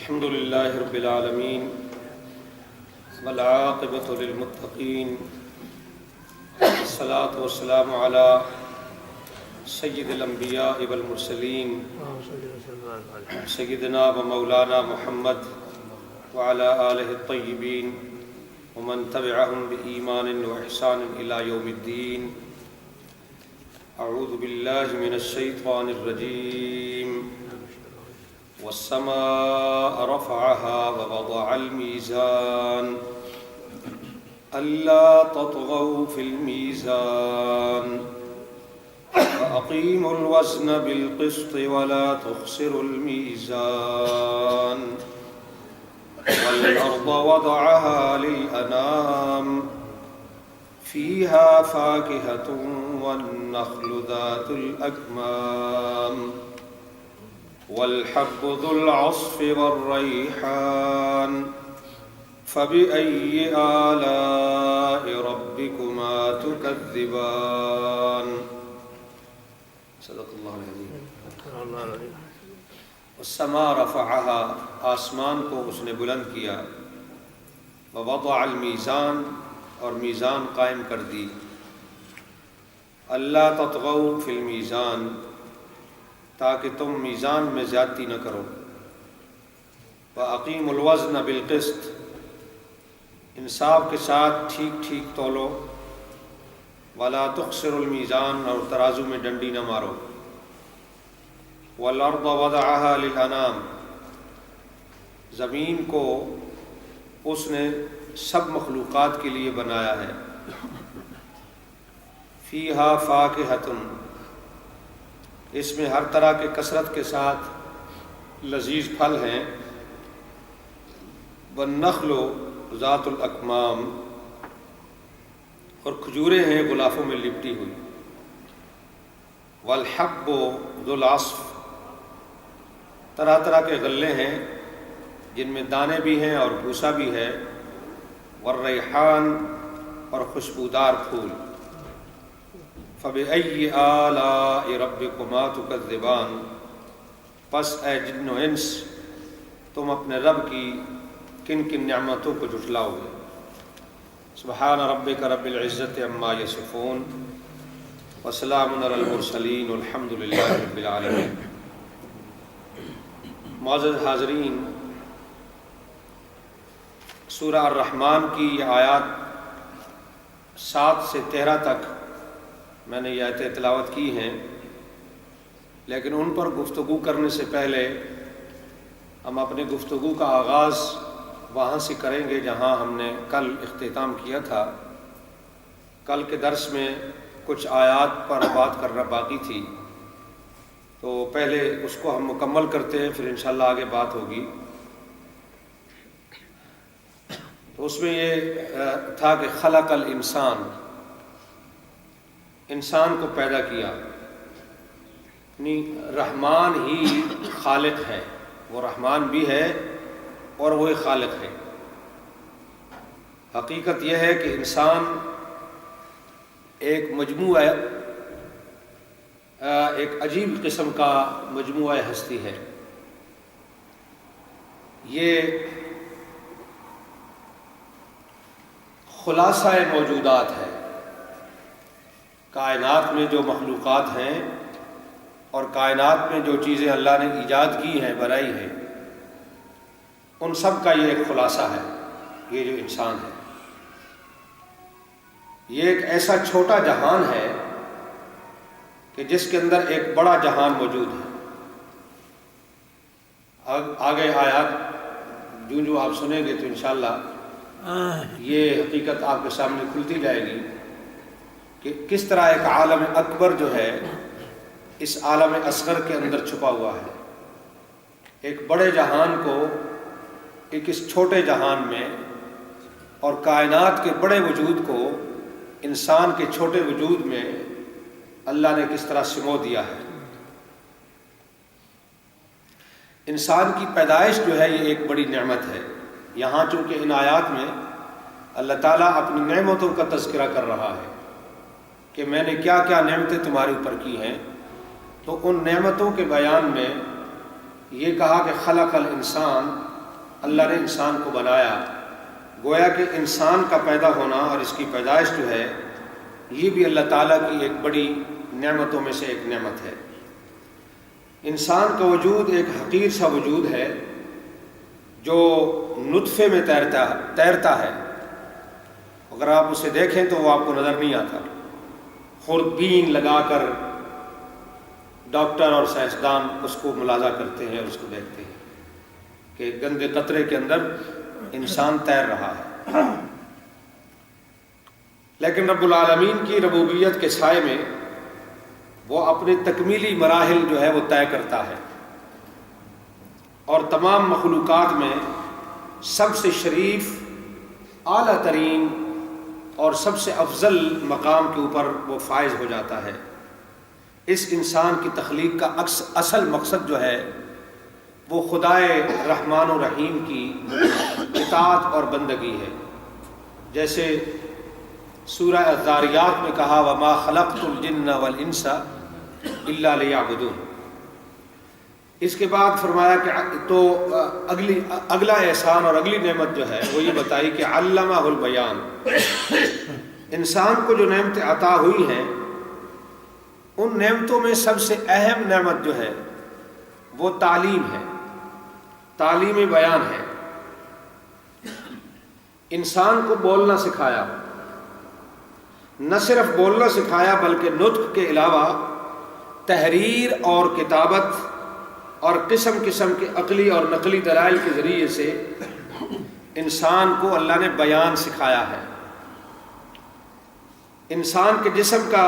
الحمد لله رب العالمين والعاقبة للمتقين والصلاة والسلام على سيد الأنبياء والمرسلين سيدنا ومولانا محمد وعلى آله الطيبين ومن تبعهم بإيمان وإحسان إلى يوم الدين. أعوذ بالله من الشيطان الرجيم. والسماء رفعها ووضع الميزان ألا تطغوا في الميزان وأقيموا الوزن بالقسط ولا تخسروا الميزان والأرض وضعها للأنام فيها فاكهة والنخل ذات الأكمام والحب ذو العصف والريحان فبأي آلاء ربكما تكذبان. صدق اللہ العظیم. والسماء رفعها، آسمان کو اس نے بلند کیا، ووضع المیزان، اور میزان قائم کر دی. اللہ تطغوا فی المیزان، تاکہ تم میزان میں زیادتی نہ کرو. وَأَقِيمُوا الْوَزْنَ بِالْقِسْطِ، انصاف کے ساتھ ٹھیک ٹھیک تولو. وَلَا تُخْسِرُوا الْمِيزَانَ، اور ترازو میں ڈنڈی نہ مارو. وَالْأَرْضَ وَضَعَهَا لِلْأَنَامِ، زمین کو اس نے سب مخلوقات کے لیے بنایا ہے. فِيهَا فَاكِهَةٌ، اس میں ہر طرح کے کثرت کے ساتھ لذیذ پھل ہیں. والنخل ذات الاکمام، اور کھجوریں ہیں غلافوں میں لپٹی ہوئی. والحب ذو العصف، طرح طرح کے غلے ہیں جن میں دانے بھی ہیں اور بھوسا بھی ہے. والریحان، اور خوشبودار پھول. فَبِأَيِّ آلَاءِ رَبِّكُمَا تُكَذِّبَانِ، پس اے جن و انس، تم اپنے رب کی کن کن نعمتوں کو جھٹلاؤ گے. سبحان ربک رب العزت عما یصفون وسلام علی المرسلین والحمد للہ رب العالمین. معزز حاضرین، سورہ الرحمن کی یہ آیات 7 سے 13 تک میں نے یہ آیتیں تلاوت کی ہیں، لیکن ان پر گفتگو کرنے سے پہلے ہم اپنی گفتگو کا آغاز وہاں سے کریں گے جہاں ہم نے کل اختتام کیا تھا. کل کے درس میں کچھ آیات پر بات کرنا باقی تھی، تو پہلے اس کو ہم مکمل کرتے ہیں، پھر انشاءاللہ آگے بات ہوگی. تو اس میں یہ تھا کہ خلق الانسان، انسان کو پیدا کیا. یعنی رحمان ہی خالق ہے، وہ رحمان بھی ہے اور وہ خالق ہے. حقیقت یہ ہے کہ انسان ایک مجموعہ، ایک عجیب قسم کا مجموعہ ہستی ہے. یہ خلاصہ موجودات ہے. کائنات میں جو مخلوقات ہیں اور کائنات میں جو چیزیں اللہ نے ایجاد کی ہیں، بنائی ہیں، ان سب کا یہ ایک خلاصہ ہے. یہ جو انسان ہے، یہ ایک ایسا چھوٹا جہان ہے کہ جس کے اندر ایک بڑا جہان موجود ہے. آگے آیات جو آپ سنیں گے تو انشاءاللہ یہ حقیقت آپ کے سامنے کھلتی جائے گی کہ کس طرح ایک عالم اکبر جو ہے اس عالم اصغر کے اندر چھپا ہوا ہے. ایک بڑے جہان کو ایک اس چھوٹے جہان میں، اور کائنات کے بڑے وجود کو انسان کے چھوٹے وجود میں اللہ نے کس طرح سمو دیا ہے. انسان کی پیدائش جو ہے یہ ایک بڑی نعمت ہے. یہاں چونکہ ان آیات میں اللہ تعالیٰ اپنی نعمتوں کا تذکرہ کر رہا ہے کہ میں نے کیا کیا نعمتیں تمہارے اوپر کی ہیں، تو ان نعمتوں کے بیان میں یہ کہا کہ خلق الانسان، اللہ نے انسان کو بنایا، گویا کہ انسان کا پیدا ہونا اور اس کی پیدائش جو ہے یہ بھی اللہ تعالیٰ کی ایک بڑی نعمتوں میں سے ایک نعمت ہے۔ انسان کا وجود ایک حقیر سا وجود ہے جو نطفے میں تیرتا ہے، اگر آپ اسے دیکھیں تو وہ آپ کو نظر نہیں آتا۔ خوردبین لگا کر ڈاکٹر اور سائنسدان اس کو ملاحظہ کرتے ہیں اور اس کو دیکھتے ہیں کہ گندے قطرے کے اندر انسان تیر رہا ہے، لیکن رب العالمین کی ربوبیت کے سائے میں وہ اپنے تکمیلی مراحل جو ہے وہ طے کرتا ہے، اور تمام مخلوقات میں سب سے شریف، اعلیٰ ترین اور سب سے افضل مقام کے اوپر وہ فائز ہو جاتا ہے۔ اس انسان کی تخلیق کا اصل مقصد جو ہے وہ خدائے رحمان و رحیم کی اطاعت اور بندگی ہے، جیسے سورہ الذاریات میں کہا وَمَا خَلَقْتُ الْجِنَّ وَالْإِنسَ إِلَّا لِيَعْبُدُونِ۔ اس کے بعد فرمایا کہ تو اگلا احسان اور اگلی نعمت جو ہے وہ یہ بتائی کہ علمہ البیان، انسان کو جو نعمتیں عطا ہوئی ہیں ان نعمتوں میں سب سے اہم نعمت جو ہے وہ تعلیم ہے، تعلیم بیان ہے۔ انسان کو بولنا سکھایا، نہ صرف بولنا سکھایا بلکہ نطق کے علاوہ تحریر اور کتابت اور قسم قسم کے عقلی اور نقلی دلائل کے ذریعے سے انسان کو اللہ نے بیان سکھایا ہے۔ انسان کے جسم کا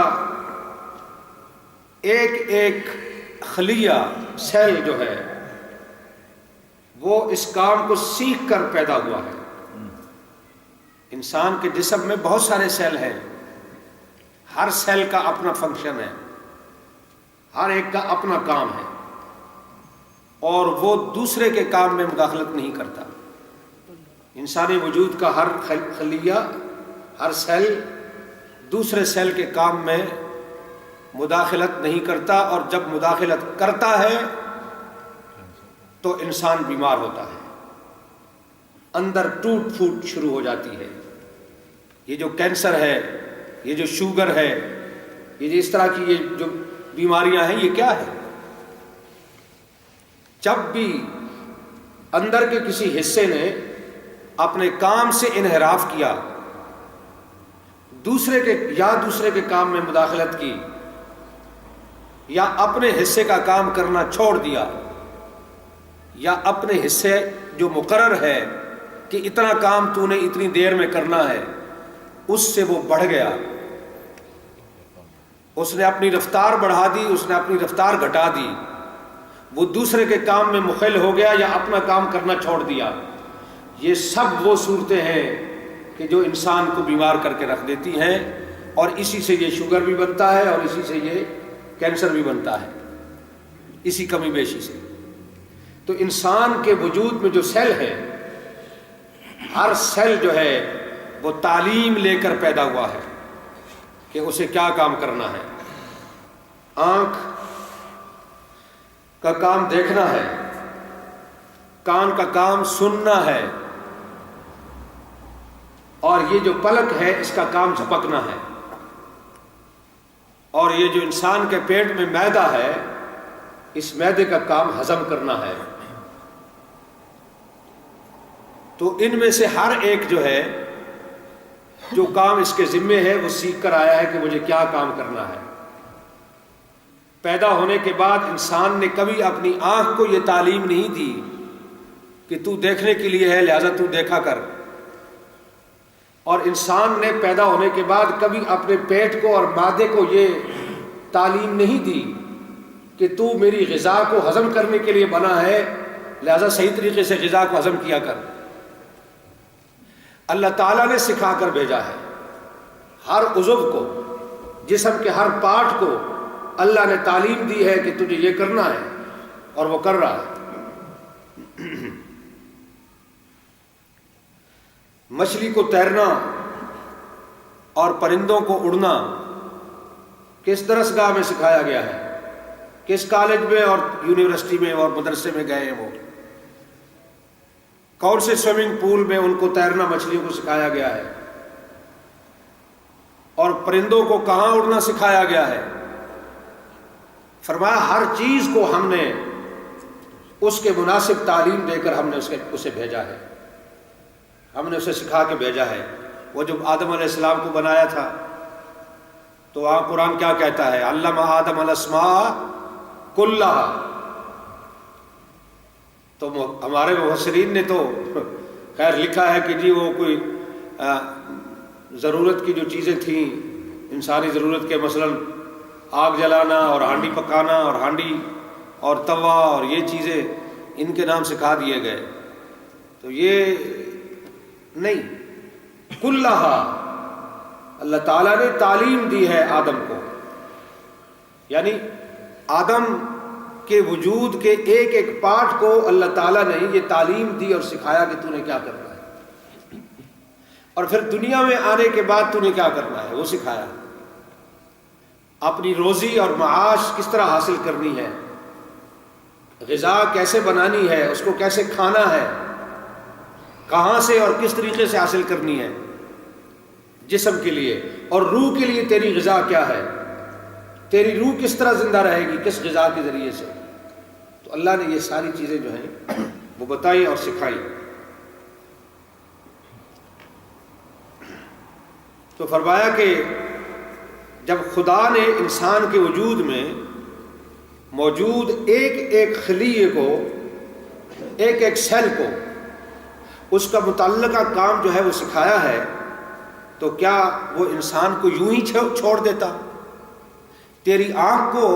ایک ایک خلیہ، سیل جو ہے وہ اس کام کو سیکھ کر پیدا ہوا ہے۔ انسان کے جسم میں بہت سارے سیل ہیں، ہر سیل کا اپنا فنکشن ہے، ہر ایک کا اپنا کام ہے، اور وہ دوسرے کے کام میں مداخلت نہیں کرتا۔ انسانی وجود کا ہر خلیہ، ہر سیل دوسرے سیل کے کام میں مداخلت نہیں کرتا، اور جب مداخلت کرتا ہے تو انسان بیمار ہوتا ہے، اندر ٹوٹ پھوٹ شروع ہو جاتی ہے۔ یہ جو کینسر ہے، یہ جو شوگر ہے، یہ جو اس طرح کی یہ جو بیماریاں ہیں، یہ کیا ہے؟ جب بھی اندر کے کسی حصے نے اپنے کام سے انحراف کیا، دوسرے کے کام میں مداخلت کی، یا اپنے حصے کا کام کرنا چھوڑ دیا، یا اپنے حصے جو مقرر ہے کہ اتنا کام تو نے اتنی دیر میں کرنا ہے اس سے وہ بڑھ گیا، اس نے اپنی رفتار بڑھا دی، اس نے اپنی رفتار گھٹا دی، وہ دوسرے کے کام میں مخل ہو گیا یا اپنا کام کرنا چھوڑ دیا، یہ سب وہ صورتیں ہیں کہ جو انسان کو بیمار کر کے رکھ دیتی ہیں، اور اسی سے یہ شوگر بھی بنتا ہے اور اسی سے یہ کینسر بھی بنتا ہے، اسی کمی بیشی سے۔ تو انسان کے وجود میں جو سیل ہے، ہر سیل جو ہے وہ تعلیم لے کر پیدا ہوا ہے کہ اسے کیا کام کرنا ہے۔ آنکھ کا کام دیکھنا ہے، کان کا کام سننا ہے، اور یہ جو پلک ہے اس کا کام جھپکنا ہے، اور یہ جو انسان کے پیٹ میں معدہ ہے اس معدے کا کام ہضم کرنا ہے۔ تو ان میں سے ہر ایک جو ہے جو کام اس کے ذمے ہے وہ سیکھ کر آیا ہے کہ مجھے کیا کام کرنا ہے۔ پیدا ہونے کے بعد انسان نے کبھی اپنی آنکھ کو یہ تعلیم نہیں دی کہ تو دیکھنے کے لیے ہے لہذا تو دیکھا کر، اور انسان نے پیدا ہونے کے بعد کبھی اپنے پیٹ کو اور معدے کو یہ تعلیم نہیں دی کہ تو میری غذا کو ہضم کرنے کے لیے بنا ہے لہذا صحیح طریقے سے غذا کو ہضم کیا کر۔ اللہ تعالیٰ نے سکھا کر بھیجا ہے، ہر عضو کو، جسم کے ہر پارٹ کو اللہ نے تعلیم دی ہے کہ تجھے یہ کرنا ہے، اور وہ کر رہا ہے۔ مچھلی کو تیرنا اور پرندوں کو اڑنا کس درسگاہ میں سکھایا گیا ہے، کس کالج میں اور یونیورسٹی میں اور مدرسے میں گئے ہیں وہ؟ کون سے سوئمنگ پول میں ان کو تیرنا مچھلیوں کو سکھایا گیا ہے، اور پرندوں کو کہاں اڑنا سکھایا گیا ہے۔ فرمایا ہر چیز کو ہم نے اس کے مناسب تعلیم دے کر ہم نے اسے بھیجا ہے، ہم نے اسے سکھا کے بھیجا ہے۔ وہ جب آدم علیہ السلام کو بنایا تھا تو وہاں قرآن کیا کہتا ہے؟ علم آدم الاسماء کلھا۔ تو ہمارے مفسرین نے تو خیر لکھا ہے کہ جی وہ کوئی ضرورت کی جو چیزیں تھیں انسانی ضرورت کے، مثلاً آگ جلانا اور ہانڈی پکانا اور ہانڈی اور توا اور یہ چیزیں ان کے نام سکھا دیے گئے، تو یہ نہیں، کلھا اللہ تعالیٰ نے تعلیم دی ہے آدم کو، یعنی آدم کے وجود کے ایک ایک پارٹ کو اللہ تعالیٰ نے یہ تعلیم دی اور سکھایا کہ تو نے کیا کرنا ہے، اور پھر دنیا میں آنے کے بعد تو نے کیا کرنا ہے وہ سکھایا۔ اپنی روزی اور معاش کس طرح حاصل کرنی ہے، غذا کیسے بنانی ہے، اس کو کیسے کھانا ہے، کہاں سے اور کس طریقے سے حاصل کرنی ہے جسم کے لیے، اور روح کے لیے تیری غذا کیا ہے، تیری روح کس طرح زندہ رہے گی، کس غذا کے ذریعے سے۔ تو اللہ نے یہ ساری چیزیں جو ہیں وہ بتائی اور سکھائی۔ تو فرمایا کہ جب خدا نے انسان کے وجود میں موجود ایک ایک خلیے کو، ایک ایک سیل کو، اس کا متعلقہ کام جو ہے وہ سکھایا ہے، تو کیا وہ انسان کو یوں ہی چھوڑ دیتا؟ تیری آنکھ کو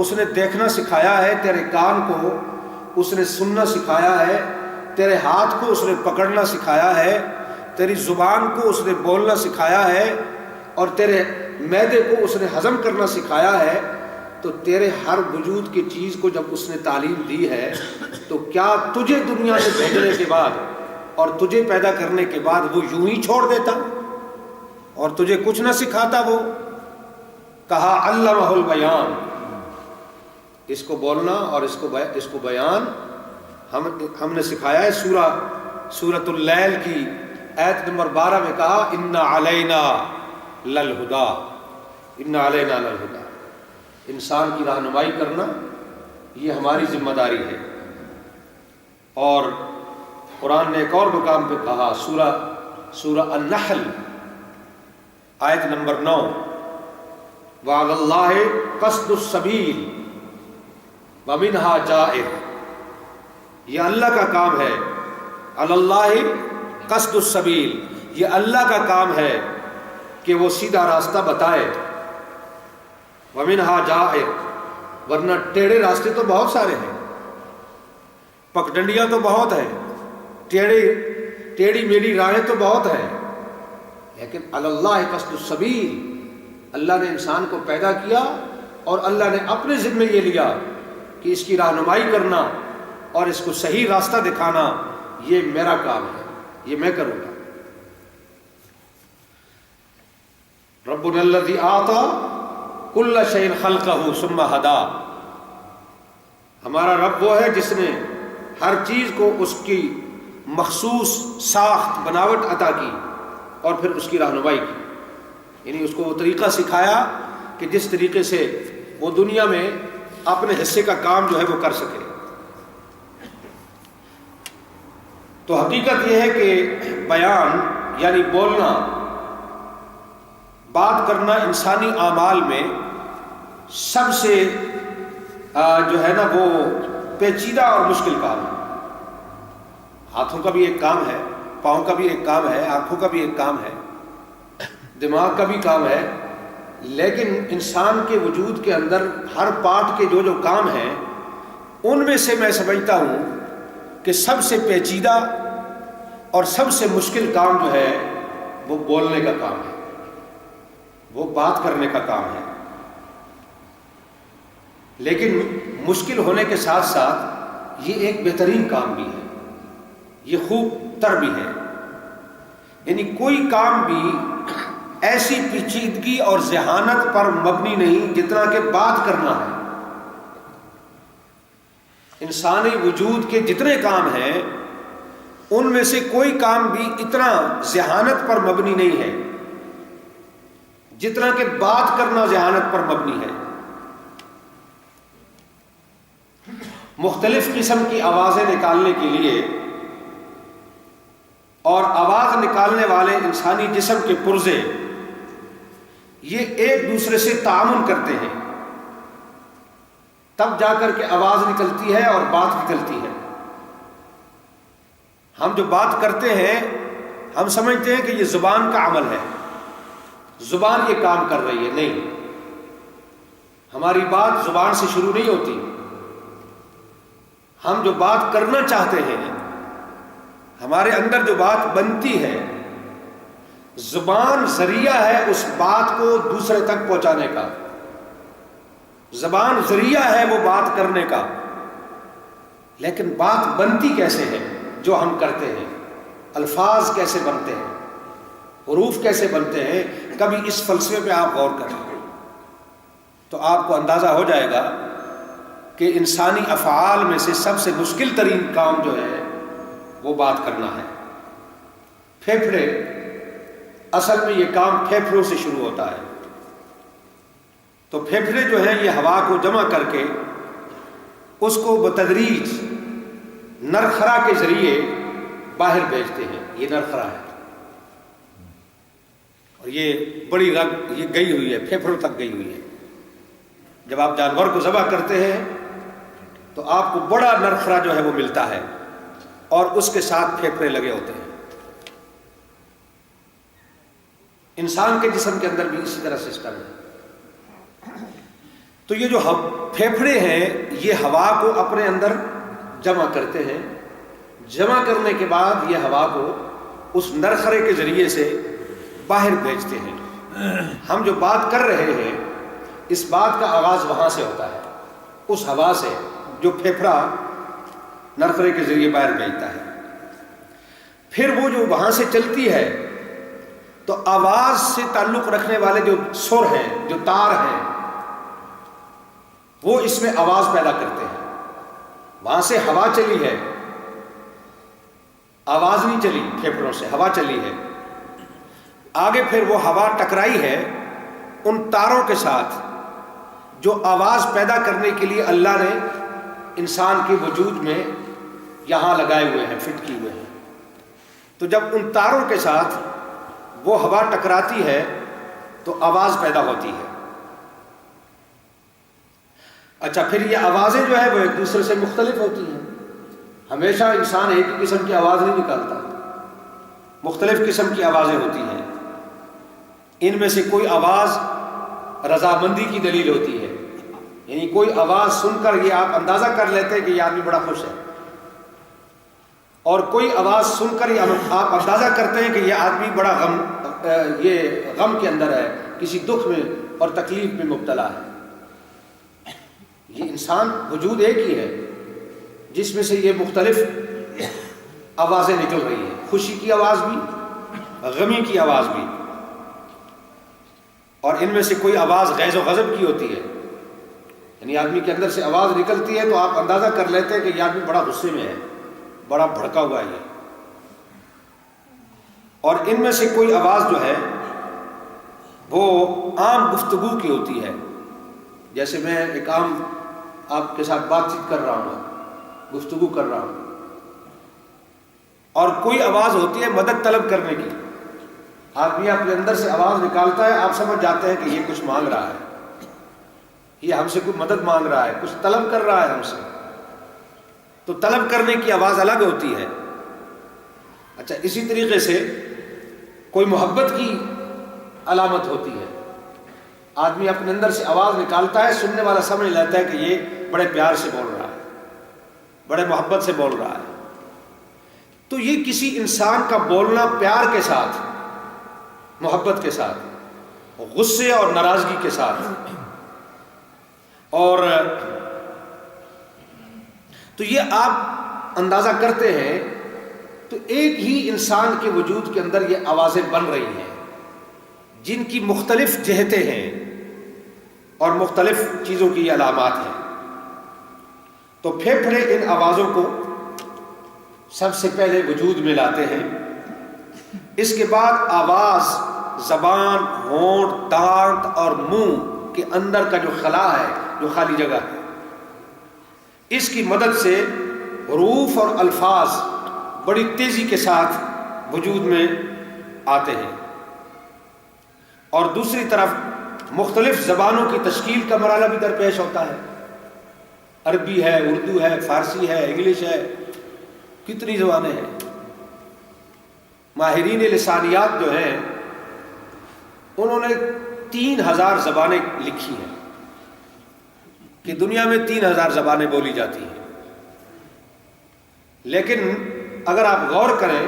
اس نے دیکھنا سکھایا ہے، تیرے کان کو اس نے سننا سکھایا ہے، تیرے ہاتھ کو اس نے پکڑنا سکھایا ہے، تیری زبان کو اس نے بولنا سکھایا ہے، اور تیرے معدے کو اس نے ہضم کرنا سکھایا ہے۔ تو تیرے ہر وجود کی چیز کو جب اس نے تعلیم دی ہے، تو کیا تجھے دنیا میں بھیجنے کے بعد اور تجھے پیدا کرنے کے بعد وہ یوں ہی چھوڑ دیتا اور تجھے کچھ نہ سکھاتا؟ وہ کہا علمہ البیان، اس کو بولنا اور اس کو بیان ہم نے سکھایا ہے۔ سورۃ اللیل کی آیت نمبر 12 میں کہا ان علینا للہدی، ان علینا للہدی، انسان کی رہنمائی کرنا یہ ہماری ذمہ داری ہے۔ اور قرآن نے ایک اور مقام پہ کہا، سورہ النحل آیت نمبر 9، وعلی اللہ قصد السبیل ومنہا جائر، یہ اللہ کا کام ہے، علی اللہ قصد السبیل، یہ اللہ کا کام ہے کہ وہ سیدھا راستہ بتائے، ومنہا جائر، ورنہ ٹیڑھے راستے تو بہت سارے ہیں، پگڈنڈیاں تو بہت ہیں، ٹیڑھی میڑھی راہیں تو بہت ہیں، لیکن علی اللہ قصد السبیل، اللہ نے انسان کو پیدا کیا اور اللہ نے اپنے ذمہ یہ لیا کہ اس کی رہنمائی کرنا اور اس کو صحیح راستہ دکھانا یہ میرا کام ہے، یہ میں کروں گا۔ ربنا الذی اعطی کل شیء خلقہ ثم ہدی، ہمارا رب وہ ہے جس نے ہر چیز کو اس کی مخصوص ساخت بناوٹ عطا کی اور پھر اس کی رہنمائی کی، یعنی اس کو وہ طریقہ سکھایا کہ جس طریقے سے وہ دنیا میں اپنے حصے کا کام جو ہے وہ کر سکے۔ تو حقیقت یہ ہے کہ بیان یعنی بولنا، بات کرنا انسانی اعمال میں سب سے جو ہے نا وہ پیچیدہ اور مشکل کام ہے۔ ہاتھوں کا بھی ایک کام ہے، پاؤں کا بھی ایک کام ہے، آنکھوں کا بھی ایک کام ہے، دماغ کا بھی کام ہے، لیکن انسان کے وجود کے اندر ہر پارٹ کے جو کام ہیں ان میں سے میں سمجھتا ہوں کہ سب سے پیچیدہ اور سب سے مشکل کام جو ہے وہ بولنے کا کام ہے، وہ بات کرنے کا کام ہے۔ لیکن مشکل ہونے کے ساتھ ساتھ یہ ایک بہترین کام بھی ہے، یہ خوب تر بھی ہے۔ یعنی کوئی کام بھی ایسی پیچیدگی اور ذہانت پر مبنی نہیں جتنا کہ بات کرنا ہے۔ انسانی وجود کے جتنے کام ہیں ان میں سے کوئی کام بھی اتنا ذہانت پر مبنی نہیں ہے جتنا کہ بات کرنا ذہانت پر مبنی ہے۔ مختلف قسم کی آوازیں نکالنے کے لیے اور آواز نکالنے والے انسانی جسم کے پرزے یہ ایک دوسرے سے تعاون کرتے ہیں، تب جا کر کے آواز نکلتی ہے اور بات نکلتی ہے۔ ہم جو بات کرتے ہیں ہم سمجھتے ہیں کہ یہ زبان کا عمل ہے، زبان یہ کام کر رہی ہے، نہیں، ہماری بات زبان سے شروع نہیں ہوتی۔ ہم جو بات کرنا چاہتے ہیں، ہمارے اندر جو بات بنتی ہے، زبان ذریعہ ہے اس بات کو دوسرے تک پہنچانے کا، زبان ذریعہ ہے وہ بات کرنے کا، لیکن بات بنتی کیسے ہے جو ہم کرتے ہیں؟ الفاظ کیسے بنتے ہیں، حروف کیسے بنتے ہیں؟ کبھی اس فلسفے پہ آپ غور کریں تو آپ کو اندازہ ہو جائے گا کہ انسانی افعال میں سے سب سے مشکل ترین کام جو ہے وہ بات کرنا ہے۔ پھیپھڑے، اصل میں یہ کام پھیپھڑوں سے شروع ہوتا ہے۔ تو پھیپھڑے جو ہیں یہ ہوا کو جمع کر کے اس کو بتدریج نرخرا کے ذریعے باہر بھیجتے ہیں۔ یہ نرخرا ہے اور یہ بڑی رگ یہ گئی ہوئی ہے، پھیپھڑوں تک گئی ہوئی ہے۔ جب آپ جانور کو ذبح کرتے ہیں تو آپ کو بڑا نرخرا جو ہے وہ ملتا ہے اور اس کے ساتھ پھیپھڑے لگے ہوتے ہیں۔ انسان کے جسم کے اندر بھی اسی طرح سسٹم ہے۔ تو یہ جو پھیپھڑے ہیں یہ ہوا کو اپنے اندر جمع کرتے ہیں، جمع کرنے کے بعد یہ ہوا کو اس نرخرے کے ذریعے سے باہر بھیجتے ہیں۔ ہم جو بات کر رہے ہیں اس بات کا آغاز وہاں سے ہوتا ہے، اس ہوا سے جو پھیپھڑا نرخرے کے ذریعے باہر بھیجتا ہے۔ پھر وہ جو وہاں سے چلتی ہے تو آواز سے تعلق رکھنے والے جو سر ہیں، جو تار ہیں، وہ اس میں آواز پیدا کرتے ہیں۔ وہاں سے ہوا چلی ہے، آواز نہیں چلی، پھیپھڑوں سے ہوا چلی ہے۔ آگے پھر وہ ہوا ٹکرائی ہے ان تاروں کے ساتھ جو آواز پیدا کرنے کے لیے اللہ نے انسان کے وجود میں یہاں لگائے ہوئے ہیں، فٹ کیے ہوئے ہیں۔ تو جب ان تاروں کے ساتھ وہ ہوا ٹکراتی ہے تو آواز پیدا ہوتی ہے۔ اچھا، پھر یہ آوازیں جو ہے وہ ایک دوسرے سے مختلف ہوتی ہیں۔ ہمیشہ انسان ایک ہی قسم کی آواز نہیں نکالتا، مختلف قسم کی آوازیں ہوتی ہیں۔ ان میں سے کوئی آواز رضامندی کی دلیل ہوتی ہے، یعنی کوئی آواز سن کر یہ آپ اندازہ کر لیتے ہیں کہ یہ آدمی بڑا خوش ہے، اور کوئی آواز سن کر آپ اندازہ کرتے ہیں کہ یہ آدمی بڑا غم کے اندر ہے، کسی دکھ میں اور تکلیف میں مبتلا ہے۔ یہ انسان وجود ایک ہی ہے جس میں سے یہ مختلف آوازیں نکل رہی ہیں، خوشی کی آواز بھی، غمی کی آواز بھی، اور ان میں سے کوئی آواز غیظ و غضب کی ہوتی ہے، یعنی آدمی کے اندر سے آواز نکلتی ہے تو آپ اندازہ کر لیتے ہیں کہ یہ آدمی بڑا غصے میں ہے، بڑا بھڑکا ہوا ہے۔ اور ان میں سے کوئی آواز جو ہے وہ عام گفتگو کی ہوتی ہے، جیسے میں ایک عام آپ کے ساتھ بات چیت کر رہا ہوں، گفتگو کر رہا ہوں۔ اور کوئی آواز ہوتی ہے مدد طلب کرنے کی، آدمی اپنے اندر سے آواز نکالتا ہے، آپ سمجھ جاتے ہیں کہ یہ کچھ مانگ رہا ہے، یہ ہم سے کوئی مدد مانگ رہا ہے، کچھ طلب کر رہا ہے ہم سے۔ تو طلب کرنے کی آواز الگ ہوتی ہے۔ اچھا، اسی طریقے سے کوئی محبت کی علامت ہوتی ہے، آدمی اپنے اندر سے آواز نکالتا ہے، سننے والا سمجھ لیتا ہے کہ یہ بڑے پیار سے بول رہا ہے، بڑے محبت سے بول رہا ہے۔ تو یہ کسی انسان کا بولنا پیار کے ساتھ، محبت کے ساتھ، غصے اور ناراضگی کے ساتھ، اور تو یہ آپ اندازہ کرتے ہیں تو ایک ہی انسان کے وجود کے اندر یہ آوازیں بن رہی ہیں جن کی مختلف جہتیں ہیں اور مختلف چیزوں کی علامات ہیں۔ تو پھیپھڑے ان آوازوں کو سب سے پہلے وجود میں لاتے ہیں. اس کے بعد آواز، زبان، ہونٹ، دانت اور منہ کے اندر کا جو خلا ہے، جو خالی جگہ ہے، اس کی مدد سے حروف اور الفاظ بڑی تیزی کے ساتھ وجود میں آتے ہیں. اور دوسری طرف مختلف زبانوں کی تشکیل کا مرحلہ بھی درپیش ہوتا ہے. عربی ہے، اردو ہے، فارسی ہے، انگلش ہے، کتنی زبانیں ہیں. ماہرین لسانیات جو ہیں انہوں نے 3000 زبانیں لکھی ہیں کہ دنیا میں 3000 زبانیں بولی جاتی ہیں. لیکن اگر آپ غور کریں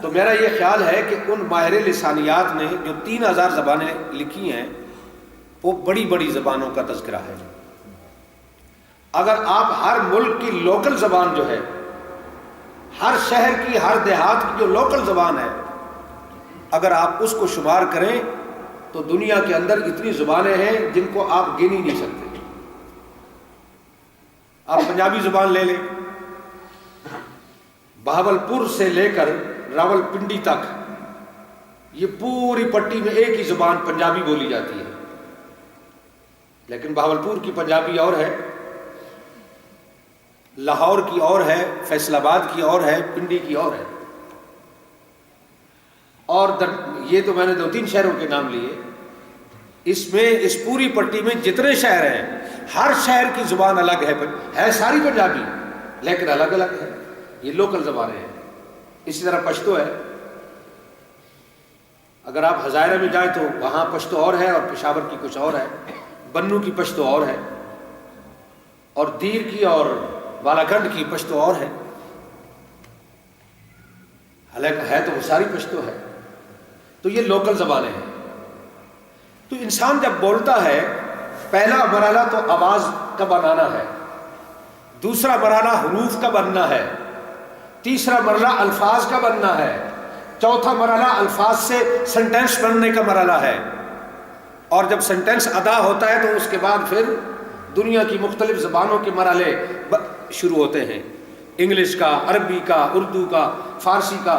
تو میرا یہ خیال ہے کہ ان ماہر لسانیات نے جو 3000 زبانیں لکھی ہیں وہ بڑی بڑی زبانوں کا تذکرہ ہے. اگر آپ ہر ملک کی لوکل زبان جو ہے، ہر شہر کی، ہر دیہات کی جو لوکل زبان ہے، اگر آپ اس کو شمار کریں تو دنیا کے اندر اتنی زبانیں ہیں جن کو آپ گن ہی نہیں سکتے. آپ پنجابی زبان لے لیں، بہاولپور سے لے کر راول پنڈی تک یہ پوری پٹی میں ایک ہی زبان پنجابی بولی جاتی ہے. لیکن بہاولپور کی پنجابی اور ہے، لاہور کی اور ہے، فیصل آباد کی اور ہے، پنڈی کی اور ہے. اور یہ تو میں نے 2-3 شہروں کے نام لیے. اس میں اس پوری پٹی میں جتنے شہر ہیں ہر شہر کی زبان الگ ہے ساری پنجابی لیکن الگ الگ ہے. یہ لوکل زبانیں ہیں. اسی طرح پشتو ہے. اگر آپ ہزائرہ میں جائیں تو وہاں پشتو اور ہے اور پشاور کی کچھ اور ہے. بنو کی پشتو اور ہے اور دیر کی اور بالاکنڈ کی پشتو اور ہے. حالانکہ ہے تو وہ ساری پشتو ہے. تو یہ لوکل زبانیں ہیں. تو انسان جب بولتا ہے پہلا مرحلہ تو آواز کا بنانا ہے، دوسرا مرحلہ حروف کا بننا ہے، تیسرا مرحلہ الفاظ کا بننا ہے، چوتھا مرحلہ الفاظ سے سنٹینس بننے کا مرحلہ ہے. اور جب سنٹینس ادا ہوتا ہے تو اس کے بعد پھر دنیا کی مختلف زبانوں کے مرحلے شروع ہوتے ہیں. انگلش کا، عربی کا، اردو کا، فارسی کا،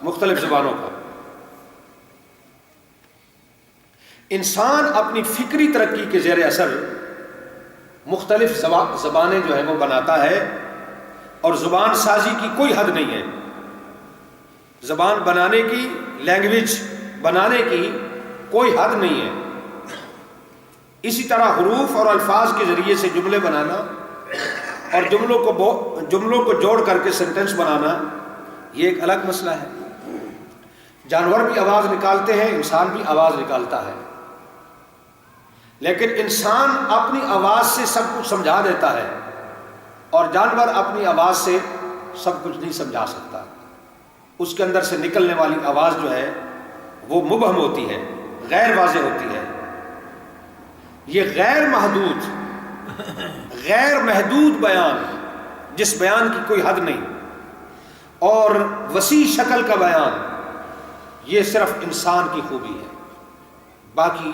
مختلف زبانوں کا. انسان اپنی فکری ترقی کے زیر اثر مختلف زبانیں جو ہیں وہ بناتا ہے اور زبان سازی کی کوئی حد نہیں ہے. زبان بنانے کی، لینگویج بنانے کی کوئی حد نہیں ہے. اسی طرح حروف اور الفاظ کے ذریعے سے جملے بنانا اور جملوں کو جوڑ کر کے سینٹنس بنانا یہ ایک الگ مسئلہ ہے. جانور بھی آواز نکالتے ہیں، انسان بھی آواز نکالتا ہے، لیکن انسان اپنی آواز سے سب کچھ سمجھا دیتا ہے اور جانور اپنی آواز سے سب کچھ نہیں سمجھا سکتا. اس کے اندر سے نکلنے والی آواز جو ہے وہ مبہم ہوتی ہے، غیر واضح ہوتی ہے. یہ غیر محدود بیان، جس بیان کی کوئی حد نہیں، اور وسیع شکل کا بیان، یہ صرف انسان کی خوبی ہے، باقی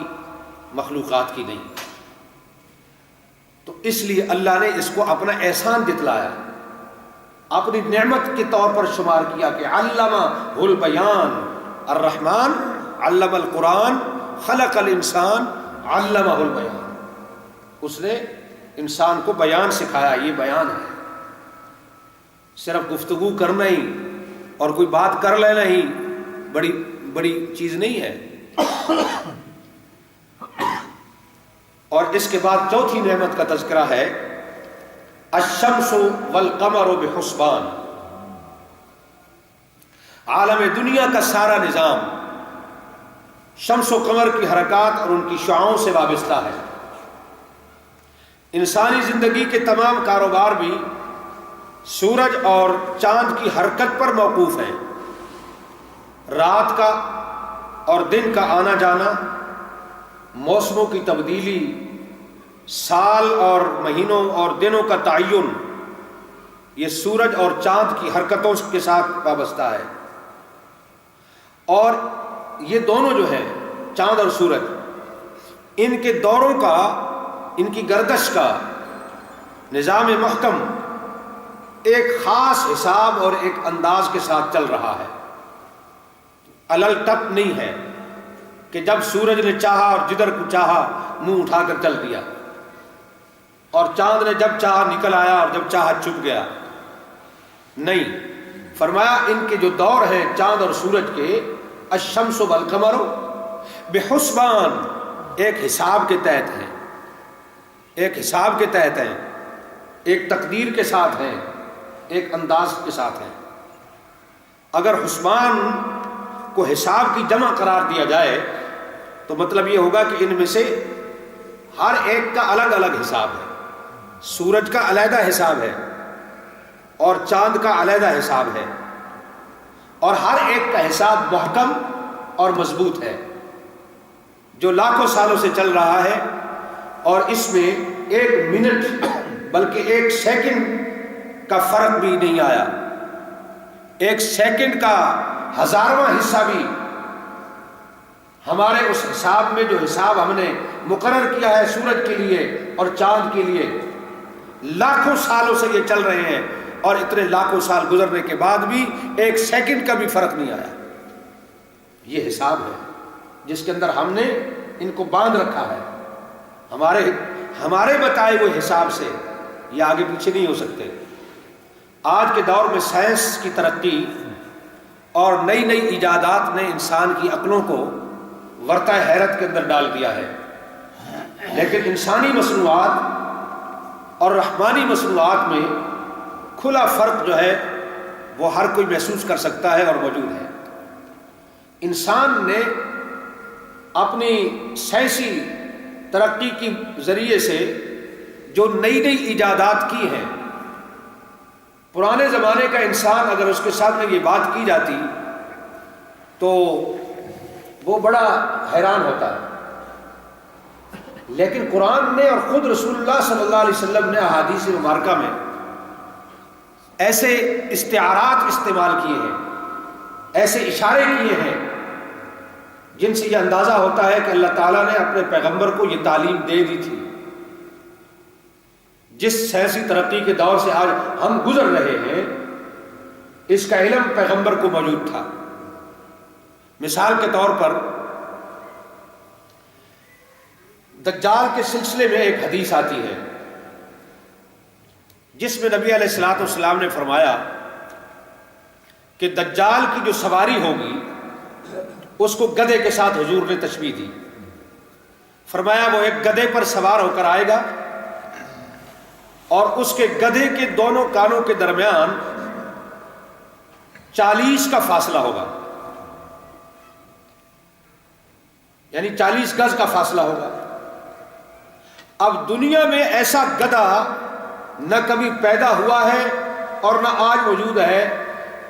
مخلوقات کی نہیں. تو اس لیے اللہ نے اس کو اپنا احسان جتلایا، اپنی نعمت کے طور پر شمار کیا کہ علمہ البیان، الرحمن علم القرآن خلق الانسان علمہ البیان. اس نے انسان کو بیان سکھایا. یہ بیان ہے، صرف گفتگو کرنا ہی اور کوئی بات کر لینا ہی بڑی چیز نہیں ہے. اور اس کے بعد چوتھی نعمت کا تذکرہ ہے الشمس والقمر بحسبان. عالم دنیا کا سارا نظام شمس و قمر کی حرکات اور ان کی شعاعوں سے وابستہ ہے. انسانی زندگی کے تمام کاروبار بھی سورج اور چاند کی حرکت پر موقوف ہیں. رات کا اور دن کا آنا جانا، موسموں کی تبدیلی، سال اور مہینوں اور دنوں کا تعین، یہ سورج اور چاند کی حرکتوں کے ساتھ وابستہ ہے. اور یہ دونوں جو ہیں چاند اور سورج، ان کے دوروں کا، ان کی گردش کا نظام محکم ایک خاص حساب اور ایک انداز کے ساتھ چل رہا ہے، الل ٹپ نہیں ہے کہ جب سورج نے چاہا اور جدھر کو چاہا منہ اٹھا کر چل دیا، اور چاند نے جب چاہا نکل آیا اور جب چاہا چھپ گیا۔ نہیں، فرمایا ان کے جو دور ہیں چاند اور سورج کے، الشمس والقمر بحسبان، ایک حساب کے تحت ہیں، ایک حساب کے تحت ہیں، ایک تقدیر کے ساتھ ہیں، ایک انداز کے ساتھ ہیں۔ اگر حسبان کو حساب کی جمع قرار دیا جائے تو مطلب یہ ہوگا کہ ان میں سے ہر ایک کا الگ الگ حساب ہے۔ سورج کا علیحدہ حساب ہے اور چاند کا علیحدہ حساب ہے، اور ہر ایک کا حساب محکم اور مضبوط ہے جو لاکھوں سالوں سے چل رہا ہے، اور اس میں ایک منٹ بلکہ ایک سیکنڈ کا فرق بھی نہیں آیا، ایک سیکنڈ کا ہزارواں حصہ بھی ہمارے اس حساب میں، جو حساب ہم نے مقرر کیا ہے سورج کے لیے اور چاند کے لیے، لاکھوں سالوں سے یہ چل رہے ہیں، اور اتنے لاکھوں سال گزرنے کے بعد بھی ایک سیکنڈ کا بھی فرق نہیں آیا۔ یہ حساب ہے جس کے اندر ہم نے ان کو باندھ رکھا ہے، ہمارے بتائے ہوئے حساب سے یہ آگے پیچھے نہیں ہو سکتے۔ آج کے دور میں سائنس کی ترقی اور نئی نئی ایجادات نے انسان کی عقلوں کو ورطہ حیرت کے اندر ڈال دیا ہے، لیکن انسانی مصنوعات اور رحمانی مصنوعات میں کھلا فرق جو ہے وہ ہر کوئی محسوس کر سکتا ہے اور موجود ہے۔ انسان نے اپنی سائنسی ترقی کے ذریعے سے جو نئی نئی ایجادات کی ہیں، پرانے زمانے کا انسان اگر اس کے سامنے یہ بات کی جاتی تو وہ بڑا حیران ہوتا ہے، لیکن قرآن نے اور خود رسول اللہ صلی اللہ علیہ وسلم نے احادیث مبارکہ میں ایسے استعارات استعمال کیے ہیں، ایسے اشارے کیے ہیں جن سے یہ اندازہ ہوتا ہے کہ اللہ تعالیٰ نے اپنے پیغمبر کو یہ تعلیم دے دی تھی۔ جس سائنسی ترقی کے دور سے آج ہم گزر رہے ہیں، اس کا علم پیغمبر کو موجود تھا۔ مثال کے طور پر دجال کے سلسلے میں ایک حدیث آتی ہے جس میں نبی علیہ الصلوۃ والسلام نے فرمایا کہ دجال کی جو سواری ہوگی اس کو گدھے کے ساتھ حضور نے تشبیہ دی۔ فرمایا وہ ایک گدھے پر سوار ہو کر آئے گا اور اس کے گدھے کے دونوں کانوں کے درمیان 40 کا فاصلہ ہوگا، یعنی 40 گز کا فاصلہ ہوگا۔ اب دنیا میں ایسا گدھا نہ کبھی پیدا ہوا ہے اور نہ آج موجود ہے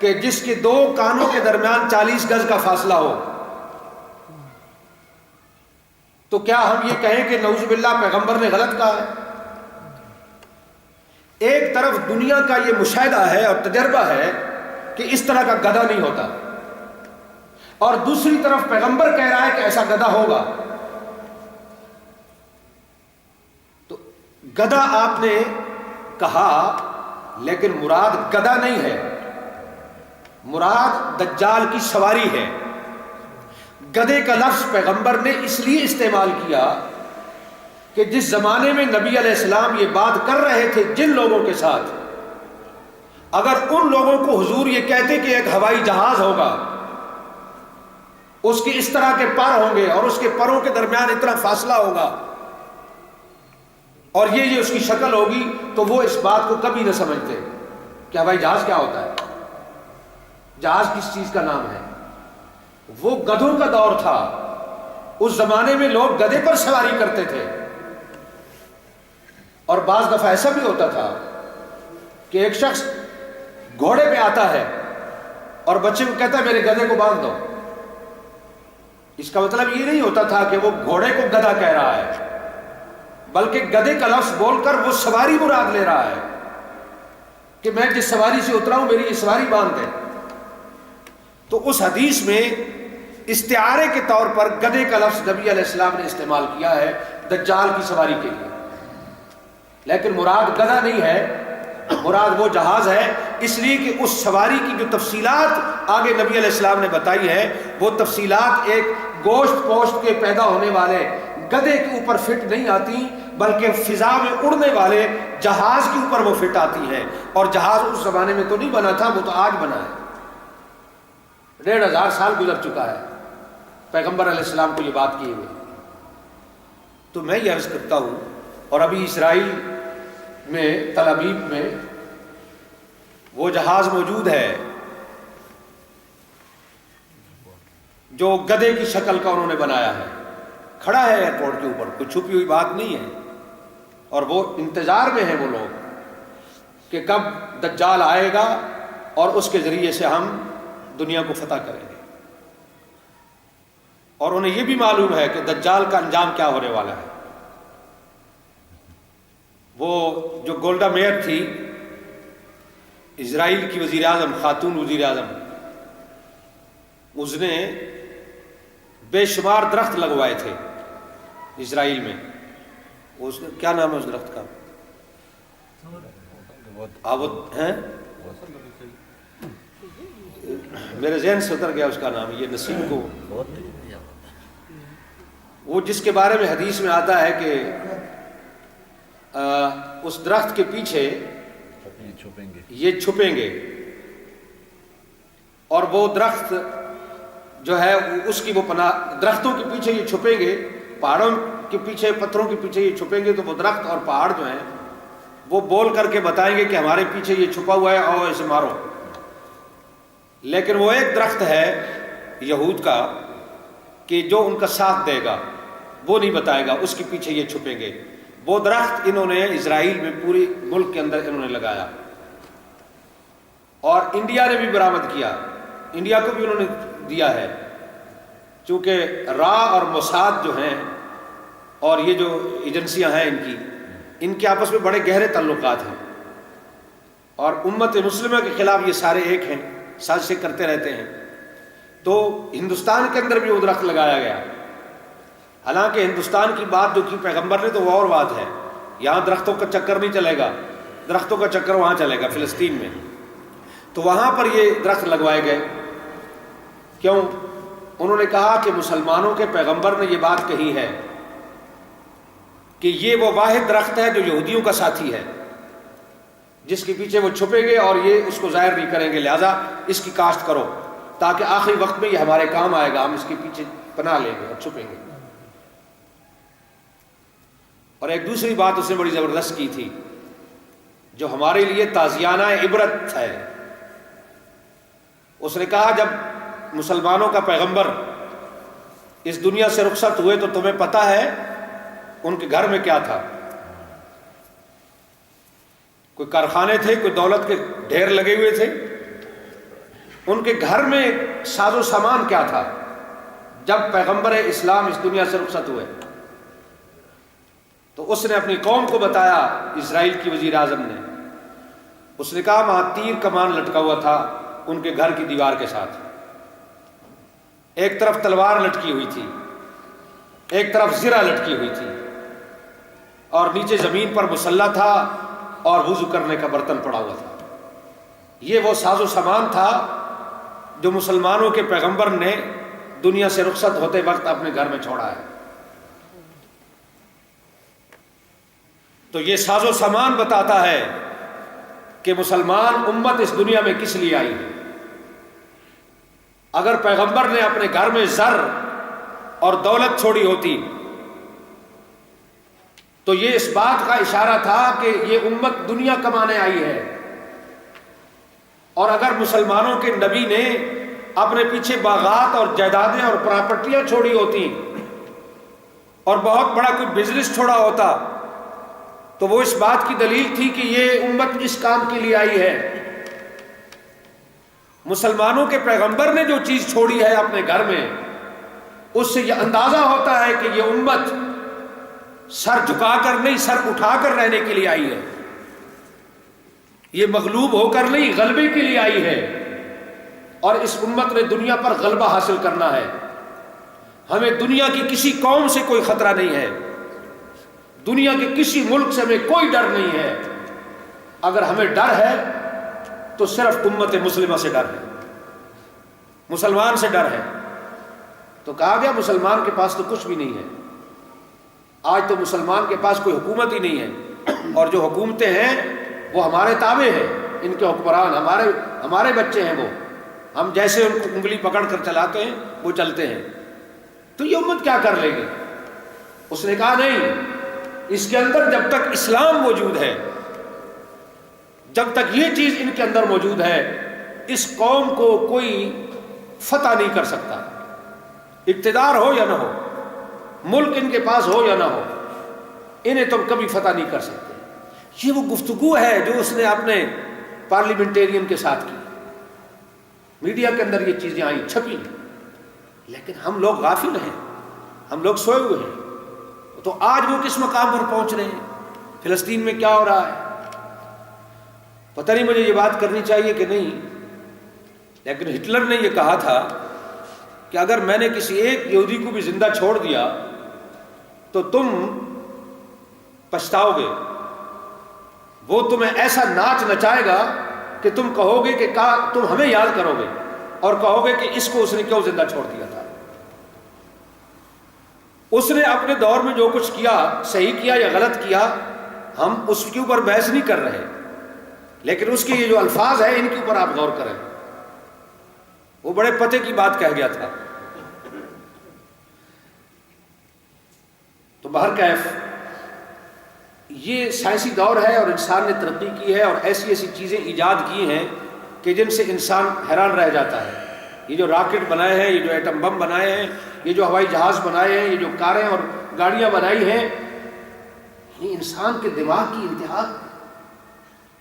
کہ جس کے دو کانوں کے درمیان 40 گز کا فاصلہ ہو۔ تو کیا ہم یہ کہیں کہ نعوذ باللہ پیغمبر نے غلط کہا ہے؟ ایک طرف دنیا کا یہ مشاہدہ ہے اور تجربہ ہے کہ اس طرح کا گدھا نہیں ہوتا، اور دوسری طرف پیغمبر کہہ رہا ہے کہ ایسا گدھا ہوگا۔ تو گدھا آپ نے کہا، لیکن مراد گدھا نہیں ہے، مراد دجال کی سواری ہے۔ گدھے کا لفظ پیغمبر نے اس لیے استعمال کیا کہ جس زمانے میں نبی علیہ السلام یہ بات کر رہے تھے جن لوگوں کے ساتھ، اگر ان لوگوں کو حضور یہ کہتے کہ ایک ہوائی جہاز ہوگا، اس کے اس طرح کے پر ہوں گے اور اس کے پروں کے درمیان اتنا فاصلہ ہوگا اور یہ اس کی شکل ہوگی، تو وہ اس بات کو کبھی نہ سمجھتے کہ ہوائی جہاز کیا ہوتا ہے، جہاز کس چیز کا نام ہے۔ وہ گدھوں کا دور تھا، اس زمانے میں لوگ گدھے پر سواری کرتے تھے، اور بعض دفعہ ایسا بھی ہوتا تھا کہ ایک شخص گھوڑے پہ آتا ہے اور بچے کو کہتا ہے میرے گدھے کو باندھ دو۔ اس کا مطلب یہ نہیں ہوتا تھا کہ وہ گھوڑے کو گدھا کہہ رہا ہے، بلکہ گدھے کا لفظ بول کر وہ سواری مراد لے رہا ہے کہ میں جس سواری سے اترا ہوں میری یہ سواری باندھ دے۔ تو اس حدیث میں استعارے کے طور پر گدھے کا لفظ نبی علیہ السلام نے استعمال کیا ہے دجال کی سواری کے لیے، لیکن مراد گدھا نہیں ہے، مراد وہ جہاز ہے، اس لیے کہ اس سواری کی جو تفصیلات آگے نبی علیہ السلام نے بتائی ہے وہ تفصیلات ایک گوشت پوشت کے پیدا ہونے والے گدھے کے اوپر فٹ نہیں آتی، بلکہ فضا میں اڑنے والے جہاز کے اوپر وہ فٹ آتی ہیں. اور جہاز اس زمانے میں تو نہیں بنا تھا، وہ تو آج بنا ہے. 1500 سال گزر چکا ہے پیغمبر علیہ السلام کو یہ بات کیے ہوئے. تو میں یہ عرض کرتا ہوں، اور ابھی اسرائیل میں تل ابیب میں وہ جہاز موجود ہے جو گدھے کی شکل کا انہوں نے بنایا ہے، کھڑا ہے ایئرپورٹ کے اوپر، کوئی چھپی ہوئی بات نہیں ہے. اور وہ انتظار میں ہیں وہ لوگ کہ کب دجال آئے گا اور اس کے ذریعے سے ہم دنیا کو فتح کریں گے. اور انہیں یہ بھی معلوم ہے کہ دجال کا انجام کیا ہونے والا ہے. وہ جو گولڈا میئر تھی اسرائیل کی وزیر اعظم، خاتون وزیر اعظم، اس نے بے شمار درخت لگوائے تھے اسرائیل میں. اس نے کیا نام ہے اس درخت کا؟ ہیں میرے ذہن سے اتر گیا اس کا نام، یہ نسیم کو، وہ جس کے بارے میں حدیث میں آتا ہے کہ اس درخت کے پیچھے یہ چھپیں گے، اور وہ درخت جو ہے اس کی وہ پناہ، درختوں کے پیچھے یہ چھپیں گے، پہاڑوں کے پیچھے، پتھروں کے پیچھے یہ چھپیں گے. تو وہ درخت اور پہاڑ جو ہیں وہ بول کر کے بتائیں گے کہ ہمارے پیچھے یہ چھپا ہوا ہے، آؤ اسے مارو. لیکن وہ ایک درخت ہے یہود کا کہ جو ان کا ساتھ دے گا، وہ نہیں بتائے گا اس کے پیچھے یہ چھپیں گے. وہ درخت انہوں نے اسرائیل میں پوری ملک کے اندر انہوں نے لگایا، اور انڈیا نے بھی برآمد کیا، انڈیا کو بھی انہوں نے دیا ہے. چونکہ را اور موساد جو ہیں اور یہ جو ایجنسیاں ہیں ان کے آپس میں بڑے گہرے تعلقات ہیں، اور امت مسلمہ کے خلاف یہ سارے ایک ہیں، سازشیں کرتے رہتے ہیں. تو ہندوستان کے اندر بھی وہ درخت لگایا گیا. حالانکہ ہندوستان کی بات جو کی پیغمبر نے تو وہ اور بات ہے، یہاں درختوں کا چکر نہیں چلے گا، درختوں کا چکر وہاں چلے گا فلسطین میں. تو وہاں پر یہ درخت لگوائے گئے. کیوں؟ انہوں نے کہا کہ مسلمانوں کے پیغمبر نے یہ بات کہی ہے کہ یہ وہ واحد درخت ہے جو یہودیوں کا ساتھی ہے، جس کے پیچھے وہ چھپیں گے اور یہ اس کو ظاہر نہیں کریں گے، لہذا اس کی کاشت کرو تاکہ آخری وقت میں یہ ہمارے کام آئے گا، ہم اس کے پیچھے پناہ لیں گے اور چھپیں گے. اور ایک دوسری بات اس نے بڑی زبردست کی تھی جو ہمارے لیے تازیانہ عبرت ہے. اس نے کہا جب مسلمانوں کا پیغمبر اس دنیا سے رخصت ہوئے تو تمہیں پتہ ہے ان کے گھر میں کیا تھا؟ کوئی کارخانے تھے، کوئی دولت کے ڈھیر لگے ہوئے تھے. ان کے گھر میں ساز و سامان کیا تھا جب پیغمبر اسلام اس دنیا سے رخصت ہوئے؟ تو اس نے اپنی قوم کو بتایا، اسرائیل کی وزیر اعظم نے. اس نے کہا وہاں تیر کمان لٹکا ہوا تھا ان کے گھر کی دیوار کے ساتھ، ایک طرف تلوار لٹکی ہوئی تھی، ایک طرف زرہ لٹکی ہوئی تھی، اور نیچے زمین پر مصلی تھا اور وضو کرنے کا برتن پڑا ہوا تھا. یہ وہ ساز و سامان تھا جو مسلمانوں کے پیغمبر نے دنیا سے رخصت ہوتے وقت اپنے گھر میں چھوڑا ہے. تو یہ ساز و سامان بتاتا ہے کہ مسلمان امت اس دنیا میں کس لیے آئی ہے. اگر پیغمبر نے اپنے گھر میں زر اور دولت چھوڑی ہوتی تو یہ اس بات کا اشارہ تھا کہ یہ امت دنیا کمانے آئی ہے. اور اگر مسلمانوں کے نبی نے اپنے پیچھے باغات اور جائیدادیں اور پراپرٹیاں چھوڑی ہوتی اور بہت بڑا کوئی بزنس چھوڑا ہوتا تو وہ اس بات کی دلیل تھی کہ یہ امت اس کام کے لیے آئی ہے. مسلمانوں کے پیغمبر نے جو چیز چھوڑی ہے اپنے گھر میں، اس سے یہ اندازہ ہوتا ہے کہ یہ امت سر جھکا کر نہیں، سر اٹھا کر رہنے کے لیے آئی ہے. یہ مغلوب ہو کر نہیں، غلبے کے لیے آئی ہے. اور اس امت نے دنیا پر غلبہ حاصل کرنا ہے. ہمیں دنیا کی کسی قوم سے کوئی خطرہ نہیں ہے، دنیا کے کسی ملک سے ہمیں کوئی ڈر نہیں ہے، اگر ہمیں ڈر ہے تو صرف امت مسلمہ سے ڈر ہے، مسلمان سے ڈر ہے۔ تو کہا گیا مسلمان کے پاس تو کچھ بھی نہیں ہے، آج تو مسلمان کے پاس کوئی حکومت ہی نہیں ہے، اور جو حکومتیں ہیں وہ ہمارے تابع ہیں، ان کے حکمران ہمارے بچے ہیں، وہ ہم جیسے ان کو انگلی پکڑ کر چلاتے ہیں وہ چلتے ہیں، تو یہ امت کیا کر لے گی؟ اس نے کہا نہیں، اس کے اندر جب تک اسلام موجود ہے، جب تک یہ چیز ان کے اندر موجود ہے، اس قوم کو کوئی فتح نہیں کر سکتا، اقتدار ہو یا نہ ہو، ملک ان کے پاس ہو یا نہ ہو، انہیں تم کبھی فتح نہیں کر سکتے۔ یہ وہ گفتگو ہے جو اس نے اپنے پارلیمنٹیرین کے ساتھ کی، میڈیا کے اندر یہ چیزیں آئیں، چھپی، لیکن ہم لوگ غافل ہیں، ہم لوگ سوئے ہوئے ہیں۔ تو آج وہ کس مقام پر پہنچ رہے ہیں، فلسطین میں کیا ہو رہا ہے، پتہ نہیں مجھے یہ بات کرنی چاہیے کہ نہیں، لیکن ہٹلر نے یہ کہا تھا کہ اگر میں نے کسی ایک یہودی کو بھی زندہ چھوڑ دیا تو تم پچھتاؤ گے، وہ تمہیں ایسا ناچ نچائے گا کہ تم کہو گے کہ تم ہمیں یاد کرو گے اور کہو گے کہ اس کو اس نے کیوں زندہ چھوڑ دیا تھا۔ اس نے اپنے دور میں جو کچھ کیا، صحیح کیا یا غلط کیا، ہم اس کے اوپر بحث نہیں کر رہے، لیکن اس کے یہ جو الفاظ ہیں ان کے اوپر آپ غور کریں، وہ بڑے پتے کی بات کہہ گیا تھا۔ تو بہرکیف یہ سائنسی دور ہے اور انسان نے ترقی کی ہے اور ایسی ایسی چیزیں ایجاد کی ہیں کہ جن سے انسان حیران رہ جاتا ہے۔ یہ جو راکٹ بنائے ہیں، یہ جو ایٹم بم بنائے ہیں، یہ جو ہوائی جہاز بنائے ہیں، یہ جو کاریں اور گاڑیاں بنائی ہیں، یہ انسان کے دماغ کی انتہا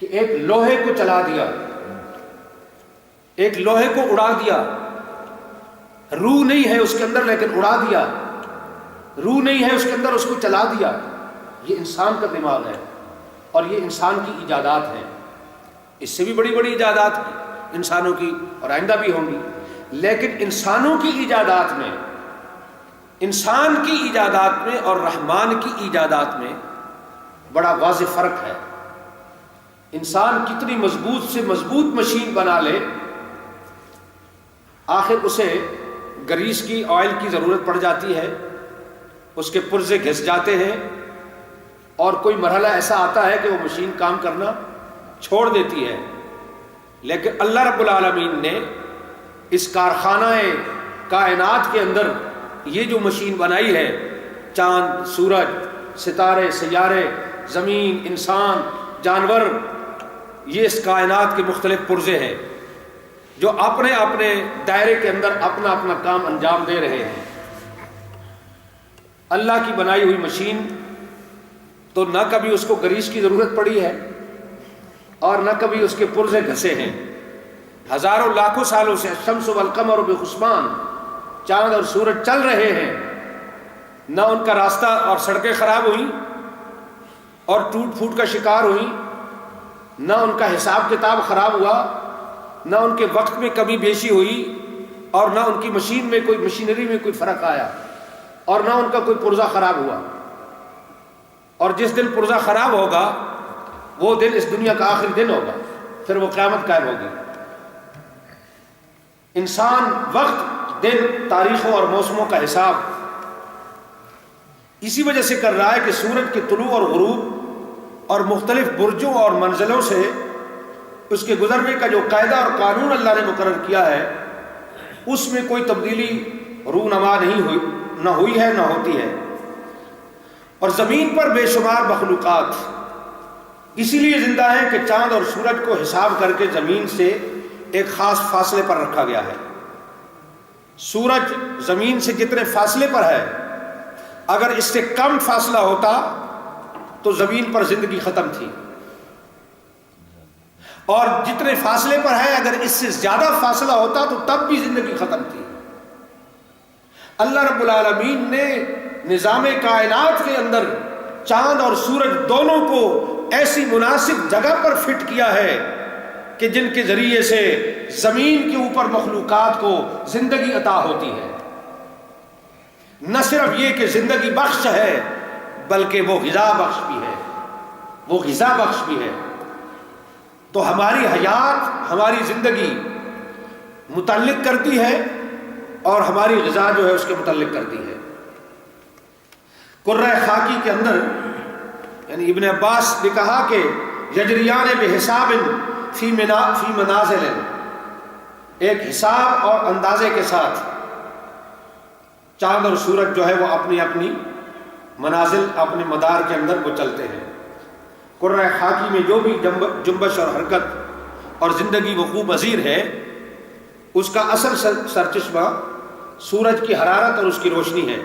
کہ ایک لوہے کو چلا دیا، ایک لوہے کو اڑا دیا، روح نہیں ہے اس کے اندر لیکن اڑا دیا، روح نہیں ہے اس کے اندر، اس کو چلا دیا۔ یہ انسان کا دماغ ہے اور یہ انسان کی ایجادات ہیں، اس سے بھی بڑی بڑی ایجادات انسانوں کی اور آئندہ بھی ہوں گی، لیکن انسانوں کی ایجادات میں، انسان کی ایجادات میں اور رحمان کی ایجادات میں بڑا واضح فرق ہے۔ انسان کتنی مضبوط سے مضبوط مشین بنا لے، آخر اسے گریس کی، آئل کی ضرورت پڑ جاتی ہے، اس کے پرزے گھس جاتے ہیں اور کوئی مرحلہ ایسا آتا ہے کہ وہ مشین کام کرنا چھوڑ دیتی ہے۔ لیکن اللہ رب العالمین نے اس کارخانہ کائنات کے اندر یہ جو مشین بنائی ہے، چاند، سورج، ستارے، سیارے، زمین، انسان، جانور، یہ اس کائنات کے مختلف پرزے ہیں جو اپنے اپنے دائرے کے اندر اپنا اپنا کام انجام دے رہے ہیں۔ اللہ کی بنائی ہوئی مشین تو نہ کبھی اس کو گریس کی ضرورت پڑی ہے اور نہ کبھی اس کے پرزے گھسے ہیں۔ ہزاروں لاکھوں سالوں سے الشمس والقمر بحسبان، چاند اور سورج چل رہے ہیں، نہ ان کا راستہ اور سڑکیں خراب ہوئیں اور ٹوٹ پھوٹ کا شکار ہوئیں، نہ ان کا حساب کتاب خراب ہوا، نہ ان کے وقت میں کمی بیشی ہوئی، اور نہ ان کی مشین میں کوئی، مشینری میں کوئی فرق آیا، اور نہ ان کا کوئی پرزہ خراب ہوا۔ اور جس دن پرزہ خراب ہوگا وہ دن اس دنیا کا آخری دن ہوگا، پھر وہ قیامت قائم ہوگی۔ انسان وقت، دن، تاریخوں اور موسموں کا حساب اسی وجہ سے کر رہا ہے کہ سورج کے طلوع اور غروب اور مختلف برجوں اور منزلوں سے اس کے گزرنے کا جو قاعدہ اور قانون اللہ نے مقرر کیا ہے، اس میں کوئی تبدیلی رونما نہ ہوئی ہے نہ ہوتی ہے۔ اور زمین پر بے شمار مخلوقات اسی لیے زندہ ہیں کہ چاند اور سورج کو حساب کر کے زمین سے ایک خاص فاصلے پر رکھا گیا ہے۔ سورج زمین سے جتنے فاصلے پر ہے، اگر اس سے کم فاصلہ ہوتا تو زمین پر زندگی ختم تھی، اور جتنے فاصلے پر ہے اگر اس سے زیادہ فاصلہ ہوتا تو تب بھی زندگی ختم تھی۔ اللہ رب العالمین نے نظام کائنات کے اندر چاند اور سورج دونوں کو ایسی مناسب جگہ پر فٹ کیا ہے کہ جن کے ذریعے سے زمین کے اوپر مخلوقات کو زندگی عطا ہوتی ہے۔ نہ صرف یہ کہ زندگی بخش ہے، بلکہ وہ غذا بخش بھی ہے، وہ غذا بخش بھی ہے۔ تو ہماری حیات، ہماری زندگی متعلق کرتی ہے اور ہماری غذا جو ہے اس کے متعلق کرتی ہے۔ قرہ خاکی کے اندر یعنی ابن عباس نے کہا کہ یجریان بحساب فی منازل، ایک حساب اور اندازے کے ساتھ چاند اور سورج جو ہے وہ اپنی اپنی منازل، اپنے مدار کے اندر وہ چلتے ہیں۔ قرہ خاکی میں جو بھی جنبش اور حرکت اور زندگی وقوع پذیر ہے، اس کا اصل سرچشمہ سورج کی حرارت اور اس کی روشنی ہے،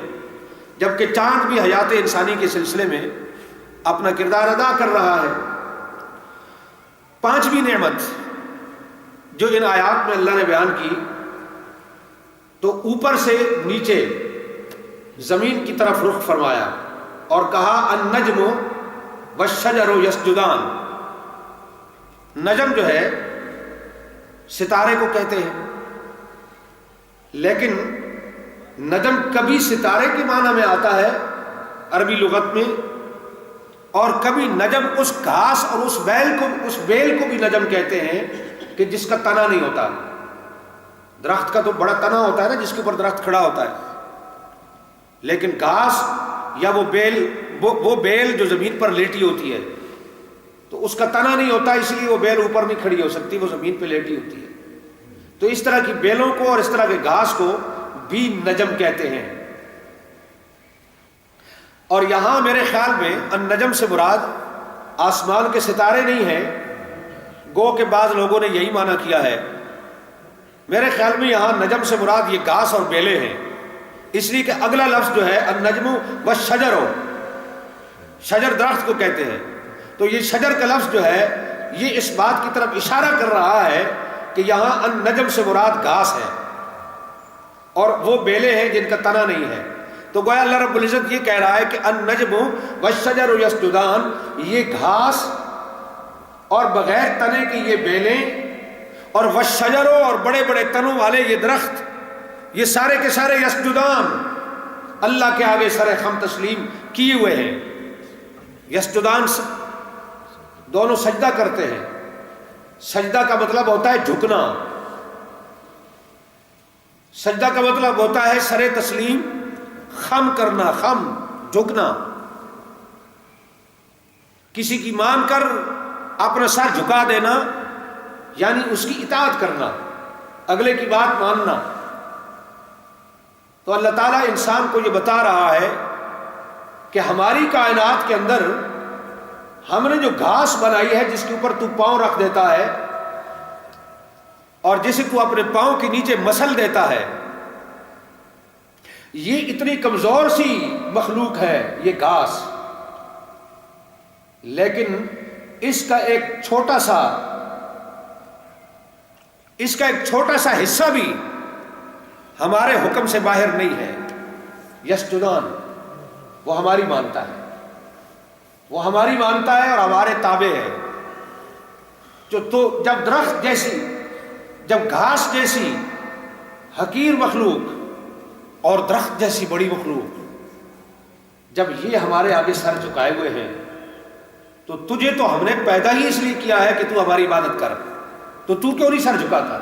جبکہ چاند بھی حیات انسانی کے سلسلے میں اپنا کردار ادا کر رہا ہے۔ پانچویں نعمت جو ان آیات میں اللہ نے بیان کی، تو اوپر سے نیچے زمین کی طرف رخ فرمایا اور کہا النجم والشجر یسجدان۔ نجم جو ہے ستارے کو کہتے ہیں، لیکن نجم کبھی ستارے کے معنی میں آتا ہے عربی لغت میں، اور کبھی نجم اس گھاس اور اس بیل کو بھی نجم کہتے ہیں کہ جس کا تنا نہیں ہوتا۔ درخت کا تو بڑا تنا ہوتا ہے نا جس کے اوپر درخت کھڑا ہوتا ہے، لیکن گھاس یا وہ بیل جو زمین پر لیٹی ہوتی ہے تو اس کا تنا نہیں ہوتا، اس لیے وہ بیل اوپر نہیں کھڑی ہو سکتی، وہ زمین پہ لیٹی ہوتی ہے۔ تو اس طرح کی بیلوں کو اور اس طرح کے گھاس کو بھی نجم کہتے ہیں۔ اور یہاں میرے خیال میں النجم سے مراد آسمان کے ستارے نہیں ہیں، گو کہ بعض لوگوں نے یہی معنی کیا ہے۔ میرے خیال میں یہاں نجم سے مراد یہ گھاس اور بیلیں ہیں، اس لیے کہ اگلا لفظ جو ہے النجم والشجر، شجر درخت کو کہتے ہیں، تو یہ شجر کا لفظ جو ہے یہ اس بات کی طرف اشارہ کر رہا ہے کہ یہاں النجم سے مراد گھاس ہے اور وہ بیلیں ہیں جن کا تنا نہیں ہے۔ تو گویا اللہ رب العزت یہ کہہ رہا ہے کہ النجم والشجر یسجدان، یہ گھاس اور بغیر تنے کی یہ بیلیں اور والشجر اور بڑے بڑے تنوں والے یہ درخت، یہ سارے کے سارے یسجدان اللہ کے آگے سر خم تسلیم کیے ہوئے ہیں۔ یسجدان دونوں سجدہ کرتے ہیں۔ سجدہ کا مطلب ہوتا ہے جھکنا، سجدہ کا مطلب ہوتا ہے سر تسلیم خم کرنا، خم جھکنا، کسی کی مان کر اپنا سر جھکا دینا، یعنی اس کی اطاعت کرنا، اگلے کی بات ماننا۔ تو اللہ تعالیٰ انسان کو یہ بتا رہا ہے کہ ہماری کائنات کے اندر ہم نے جو گھاس بنائی ہے جس کے اوپر تو پاؤں رکھ دیتا ہے اور جسے تو اپنے پاؤں کے نیچے مسل دیتا ہے، یہ اتنی کمزور سی مخلوق ہے یہ گھاس، لیکن اس کا ایک چھوٹا سا حصہ بھی ہمارے حکم سے باہر نہیں ہے۔ یسجدان، وہ ہماری مانتا ہے، وہ ہماری مانتا ہے اور ہمارے تابع ہے۔ تو جب درخت جیسی، جب گھاس جیسی حقیر مخلوق اور درخت جیسی بڑی مخلوق جب یہ ہمارے آگے سر جھکائے ہوئے ہیں، تو تجھے تو ہم نے پیدا ہی اس لیے کیا ہے کہ تو ہماری عبادت کر، تو کیوں نہیں سر جھکاتا؟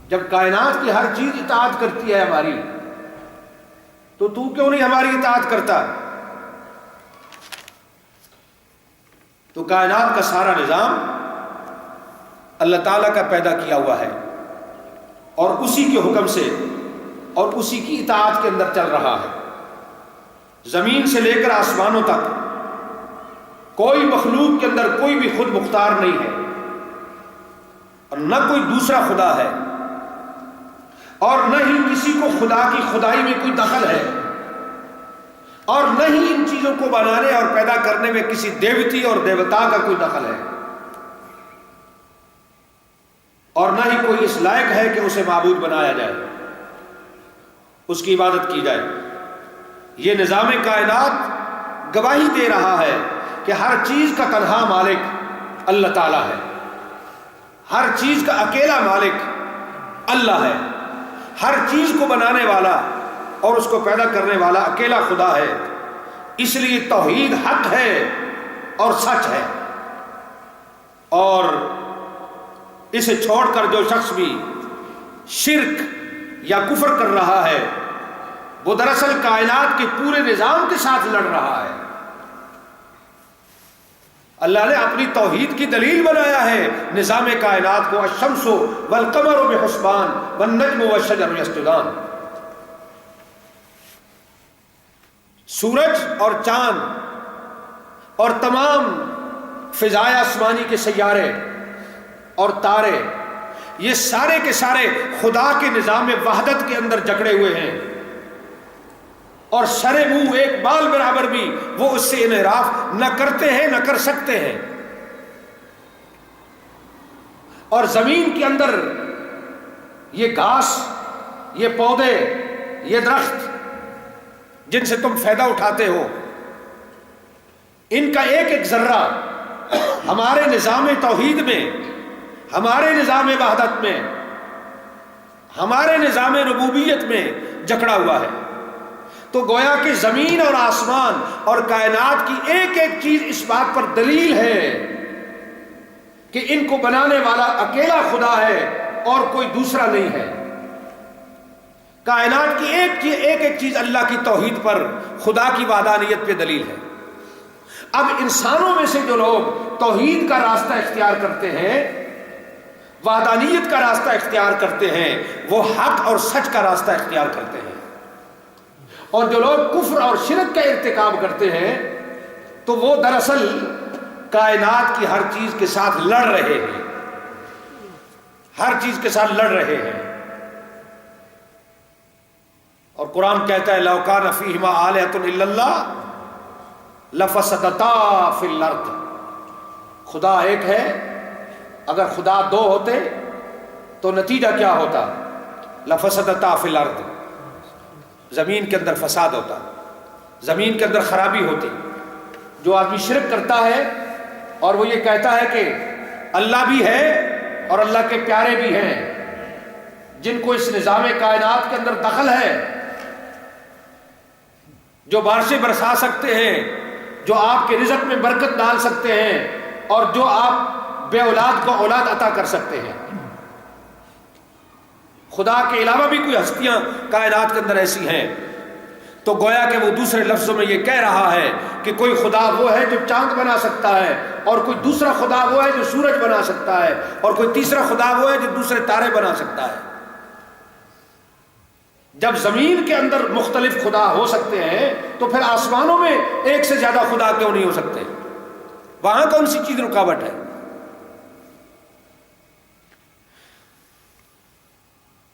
جب کائنات کی ہر چیز اطاعت کرتی ہے ہماری، تو کیوں نہیں ہماری اطاعت کرتا؟ تو کائنات کا سارا نظام اللہ تعالیٰ کا پیدا کیا ہوا ہے اور اسی کے حکم سے اور اسی کی اطاعت کے اندر چل رہا ہے۔ زمین سے لے کر آسمانوں تک کوئی مخلوق کے اندر کوئی بھی خود مختار نہیں ہے اور نہ کوئی دوسرا خدا ہے، اور نہ ہی کسی کو خدا کی خدائی میں کوئی دخل ہے، اور نہ ہی ان چیزوں کو بنانے اور پیدا کرنے میں کسی دیوتی اور دیوتا کا کوئی دخل ہے، اور نہ ہی کوئی اس لائق ہے کہ اسے معبود بنایا جائے، اس کی عبادت کی جائے۔ یہ نظام کائنات گواہی دے رہا ہے کہ ہر چیز کا تنہا مالک اللہ تعالیٰ ہے، ہر چیز کا اکیلا مالک اللہ ہے، ہر چیز کو بنانے والا اور اس کو پیدا کرنے والا اکیلا خدا ہے۔ اس لیے توحید حق ہے اور سچ ہے۔ اور اسے چھوڑ کر جو شخص بھی شرک یا کفر کر رہا ہے وہ دراصل کائنات کے پورے نظام کے ساتھ لڑ رہا ہے۔ اللہ نے اپنی توحید کی دلیل بنایا ہے نظام کائنات کو، الشمس والقمر بحسبان والنجم والشجر یسجدان۔ سورج اور چاند اور تمام فضائے آسمانی کے سیارے اور تارے، یہ سارے کے سارے خدا کے نظام وحدت کے اندر جکڑے ہوئے ہیں، اور سر منہ ایک بال برابر بھی وہ اس سے انحراف نہ کرتے ہیں نہ کر سکتے ہیں۔ اور زمین کے اندر یہ گھاس، یہ پودے، یہ درخت جن سے تم فائدہ اٹھاتے ہو، ان کا ایک ایک ذرہ ہمارے نظام توحید میں، ہمارے نظام وحدت میں، ہمارے نظام ربوبیت میں جکڑا ہوا ہے۔ تو گویا کہ زمین اور آسمان اور کائنات کی ایک ایک چیز اس بات پر دلیل ہے کہ ان کو بنانے والا اکیلا خدا ہے اور کوئی دوسرا نہیں ہے۔ کائنات کی ایک ایک چیز اللہ کی توحید پر، خدا کی وحدانیت پہ دلیل ہے۔ اب انسانوں میں سے جو لوگ توحید کا راستہ اختیار کرتے ہیں، وحدانیت کا راستہ اختیار کرتے ہیں، وہ حق اور سچ کا راستہ اختیار کرتے ہیں، اور جو لوگ کفر اور شرک کا ارتکاب کرتے ہیں تو وہ دراصل کائنات کی ہر چیز کے ساتھ لڑ رہے ہیں، ہر چیز کے ساتھ لڑ رہے ہیں۔ اور قرآن کہتا ہے لو کان فیہما آلہۃ الا اللہ لفسدتا فی الارض۔ خدا ایک ہے، اگر خدا دو ہوتے تو نتیجہ کیا ہوتا؟ لفسدتا فی الارض، زمین کے اندر فساد ہوتا، زمین کے اندر خرابی ہوتی۔ جو آدمی شرک کرتا ہے اور وہ یہ کہتا ہے کہ اللہ بھی ہے اور اللہ کے پیارے بھی ہیں، جن کو اس نظام کائنات کے اندر دخل ہے، جو بارشیں برسا سکتے ہیں، جو آپ کے رزق میں برکت ڈال سکتے ہیں، اور جو آپ بے اولاد کو اولاد عطا کر سکتے ہیں۔ خدا کے علاوہ بھی کوئی ہستیاں کائنات کے اندر ایسی ہیں، تو گویا کہ وہ دوسرے لفظوں میں یہ کہہ رہا ہے کہ کوئی خدا وہ ہے جو چاند بنا سکتا ہے، اور کوئی دوسرا خدا وہ ہے جو سورج بنا سکتا ہے، اور کوئی تیسرا خدا وہ ہے جو دوسرے تارے بنا سکتا ہے۔ جب زمین کے اندر مختلف خدا ہو سکتے ہیں تو پھر آسمانوں میں ایک سے زیادہ خدا کیوں نہیں ہو سکتے؟ وہاں کون سی چیز رکاوٹ ہے؟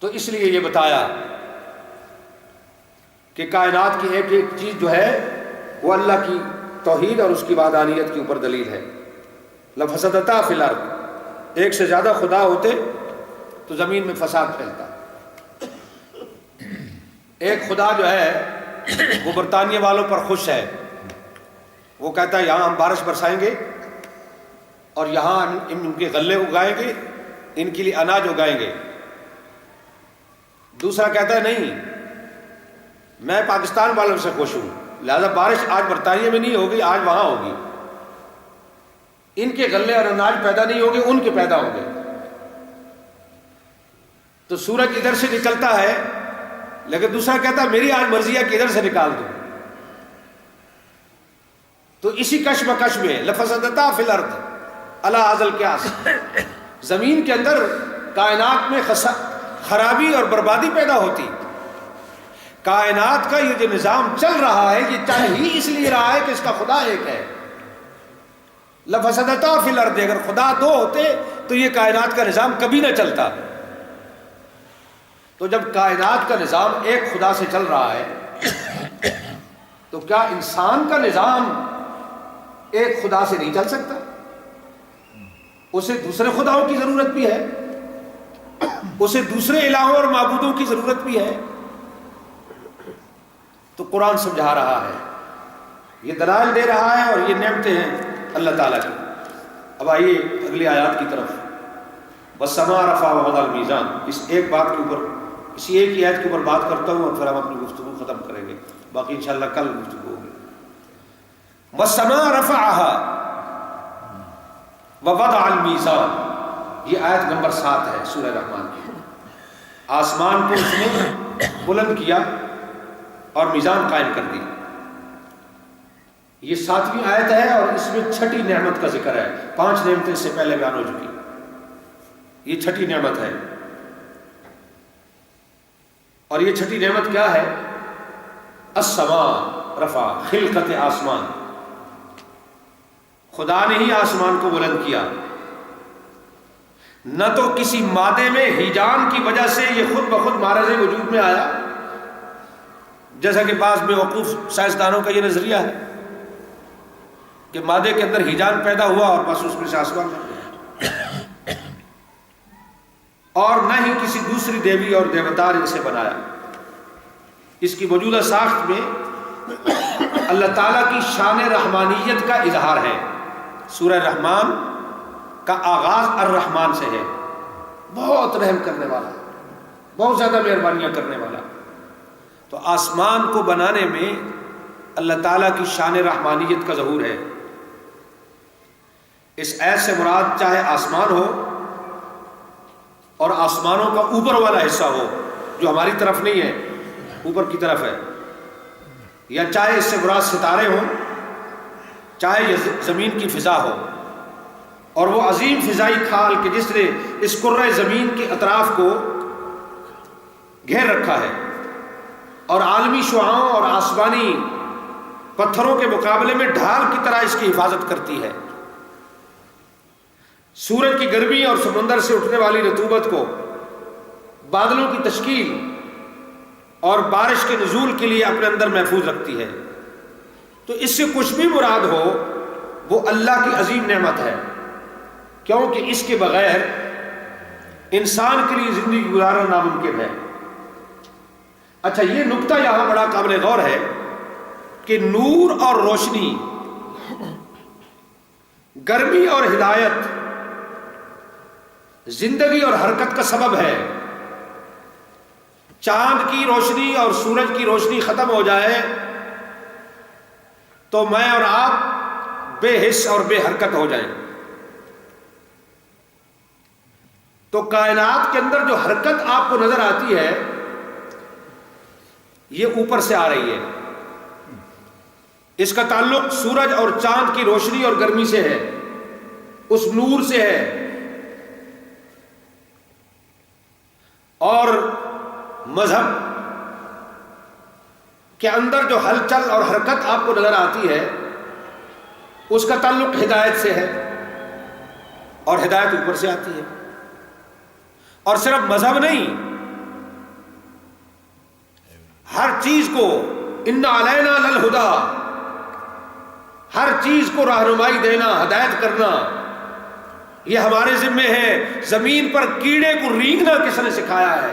تو اس لیے یہ بتایا کہ کائنات کی ایک ایک چیز جو ہے وہ اللہ کی توحید اور اس کی وحدانیت کے اوپر دلیل ہے۔ لفسدتا فی الارض، ایک سے زیادہ خدا ہوتے تو زمین میں فساد پھیلتا۔ ایک خدا جو ہے وہ برطانیہ والوں پر خوش ہے، وہ کہتا ہے یہاں ہم بارش برسائیں گے اور یہاں ان کے غلے اگائیں گے، ان کے لیے اناج اگائیں گے۔ دوسرا کہتا ہے نہیں، میں پاکستان والوں سے خوش ہوں، لہذا بارش آج برطانیہ میں نہیں ہوگی، آج وہاں ہوگی۔ ان کے غلے اور اناج پیدا نہیں ہوگے، ان کے پیدا ہوں گے۔ تو سورج ادھر سے نکلتا ہے، لیکن دوسرا کہتا ہے میری آج مرضی ہے کہ ادھر سے نکال دوں۔ تو اسی کشمکش میں لفسدتا فی الارض علی ھذا القیاس، زمین کے اندر کائنات میں خرابی اور بربادی پیدا ہوتی۔ کائنات کا یہ جو نظام چل رہا ہے یہ چل ہی اس لیے رہا ہے کہ اس کا خدا ایک ہے۔ لفسدتا فی الارض، اگر خدا دو ہوتے تو یہ کائنات کا نظام کبھی نہ چلتا۔ تو جب کائنات کا نظام ایک خدا سے چل رہا ہے تو کیا انسان کا نظام ایک خدا سے نہیں چل سکتا؟ اسے دوسرے خداؤں کی ضرورت بھی ہے، اسے دوسرے الہوں اور معبودوں کی ضرورت بھی ہے۔ تو قرآن سمجھا رہا ہے، یہ دلائل دے رہا ہے، اور یہ نعمتیں ہیں اللہ تعالیٰ کی۔ اب آئیے اگلی آیات کی طرف۔ وَالسَّمَاءَ رَفَعَهَا وَوَضَعَ الْمِيزَانَ، اس ایک بات کے اوپر، اسی ایک ہی آیت کے اوپر بات کرتا ہوں اور پھر ہم اپنی گفتگو ختم کریں گے، باقی انشاءاللہ کل گفتگو ہوگی۔ وَالسَّمَاءَ رَفَعَهَا، ووضع المیزان، یہ آیت نمبر 7 ہے سورہ رحمان کی۔ آسمان کو اس نے بلند کیا اور میزان قائم کر دی۔ یہ 7ویں آیت ہے اور اس میں 6ٹھی نعمت کا ذکر ہے۔ 5 نعمتیں اس سے پہلے بیان ہو چکی، یہ 6ٹھی نعمت ہے۔ اور یہ 6ٹھی نعمت کیا ہے؟ السماء رفع، خلقت آسمان، خدا نے ہی آسمان کو بلند کیا، نہ تو کسی مادے میں ہیجان کی وجہ سے یہ خود بخود معرض وجود میں آیا، جیسا کہ بعض بیوقوف سائنسدانوں کا یہ نظریہ ہے کہ مادے کے اندر ہیجان پیدا ہوا اور بس اس میں سے آسمان بن گیا، اور نہ ہی کسی دوسری دیوی اور دیوتار اسے بنایا۔ اس کی موجودہ ساخت میں اللہ تعالیٰ کی شان رحمانیت کا اظہار ہے۔ سورہ رحمان کا آغاز الرحمن سے ہے، بہت رحم کرنے والا، بہت زیادہ مہربانیاں کرنے والا۔ تو آسمان کو بنانے میں اللہ تعالیٰ کی شان رحمانیت کا ظہور ہے۔ اس ایت سے مراد چاہے آسمان ہو اور آسمانوں کا اوپر والا حصہ ہو جو ہماری طرف نہیں ہے، اوپر کی طرف ہے، یا چاہے اس سے مراد ستارے ہوں، چاہے زمین کی فضا ہو، اور وہ عظیم فضائی کھال کہ جس نے اس کرۂ زمین کے اطراف کو گھیر رکھا ہے اور عالمی شعاعوں اور آسمانی پتھروں کے مقابلے میں ڈھال کی طرح اس کی حفاظت کرتی ہے۔ سورج کی گرمی اور سمندر سے اٹھنے والی رطوبت کو بادلوں کی تشکیل اور بارش کے نزول کے لیے اپنے اندر محفوظ رکھتی ہے۔ تو اس سے کچھ بھی مراد ہو وہ اللہ کی عظیم نعمت ہے، کیونکہ اس کے بغیر انسان کے لیے زندگی گزارنا ناممکن ہے۔ اچھا، یہ نقطہ یہاں بڑا قابل غور ہے کہ نور اور روشنی، گرمی اور ہدایت زندگی اور حرکت کا سبب ہے۔ چاند کی روشنی اور سورج کی روشنی ختم ہو جائے تو میں اور آپ بے حس اور بے حرکت ہو جائیں۔ تو کائنات کے اندر جو حرکت آپ کو نظر آتی ہے یہ اوپر سے آ رہی ہے، اس کا تعلق سورج اور چاند کی روشنی اور گرمی سے ہے، اس نور سے ہے۔ اور مذہب کے اندر جو ہلچل اور حرکت آپ کو نظر آتی ہے اس کا تعلق ہدایت سے ہے، اور ہدایت اوپر سے آتی ہے۔ اور صرف مذہب نہیں، ہر چیز کو ان علینا للہدی، ہر چیز کو رہنمائی دینا، ہدایت کرنا، یہ ہمارے ذمے ہے۔ زمین پر کیڑے کو رینگنا کس نے سکھایا ہے؟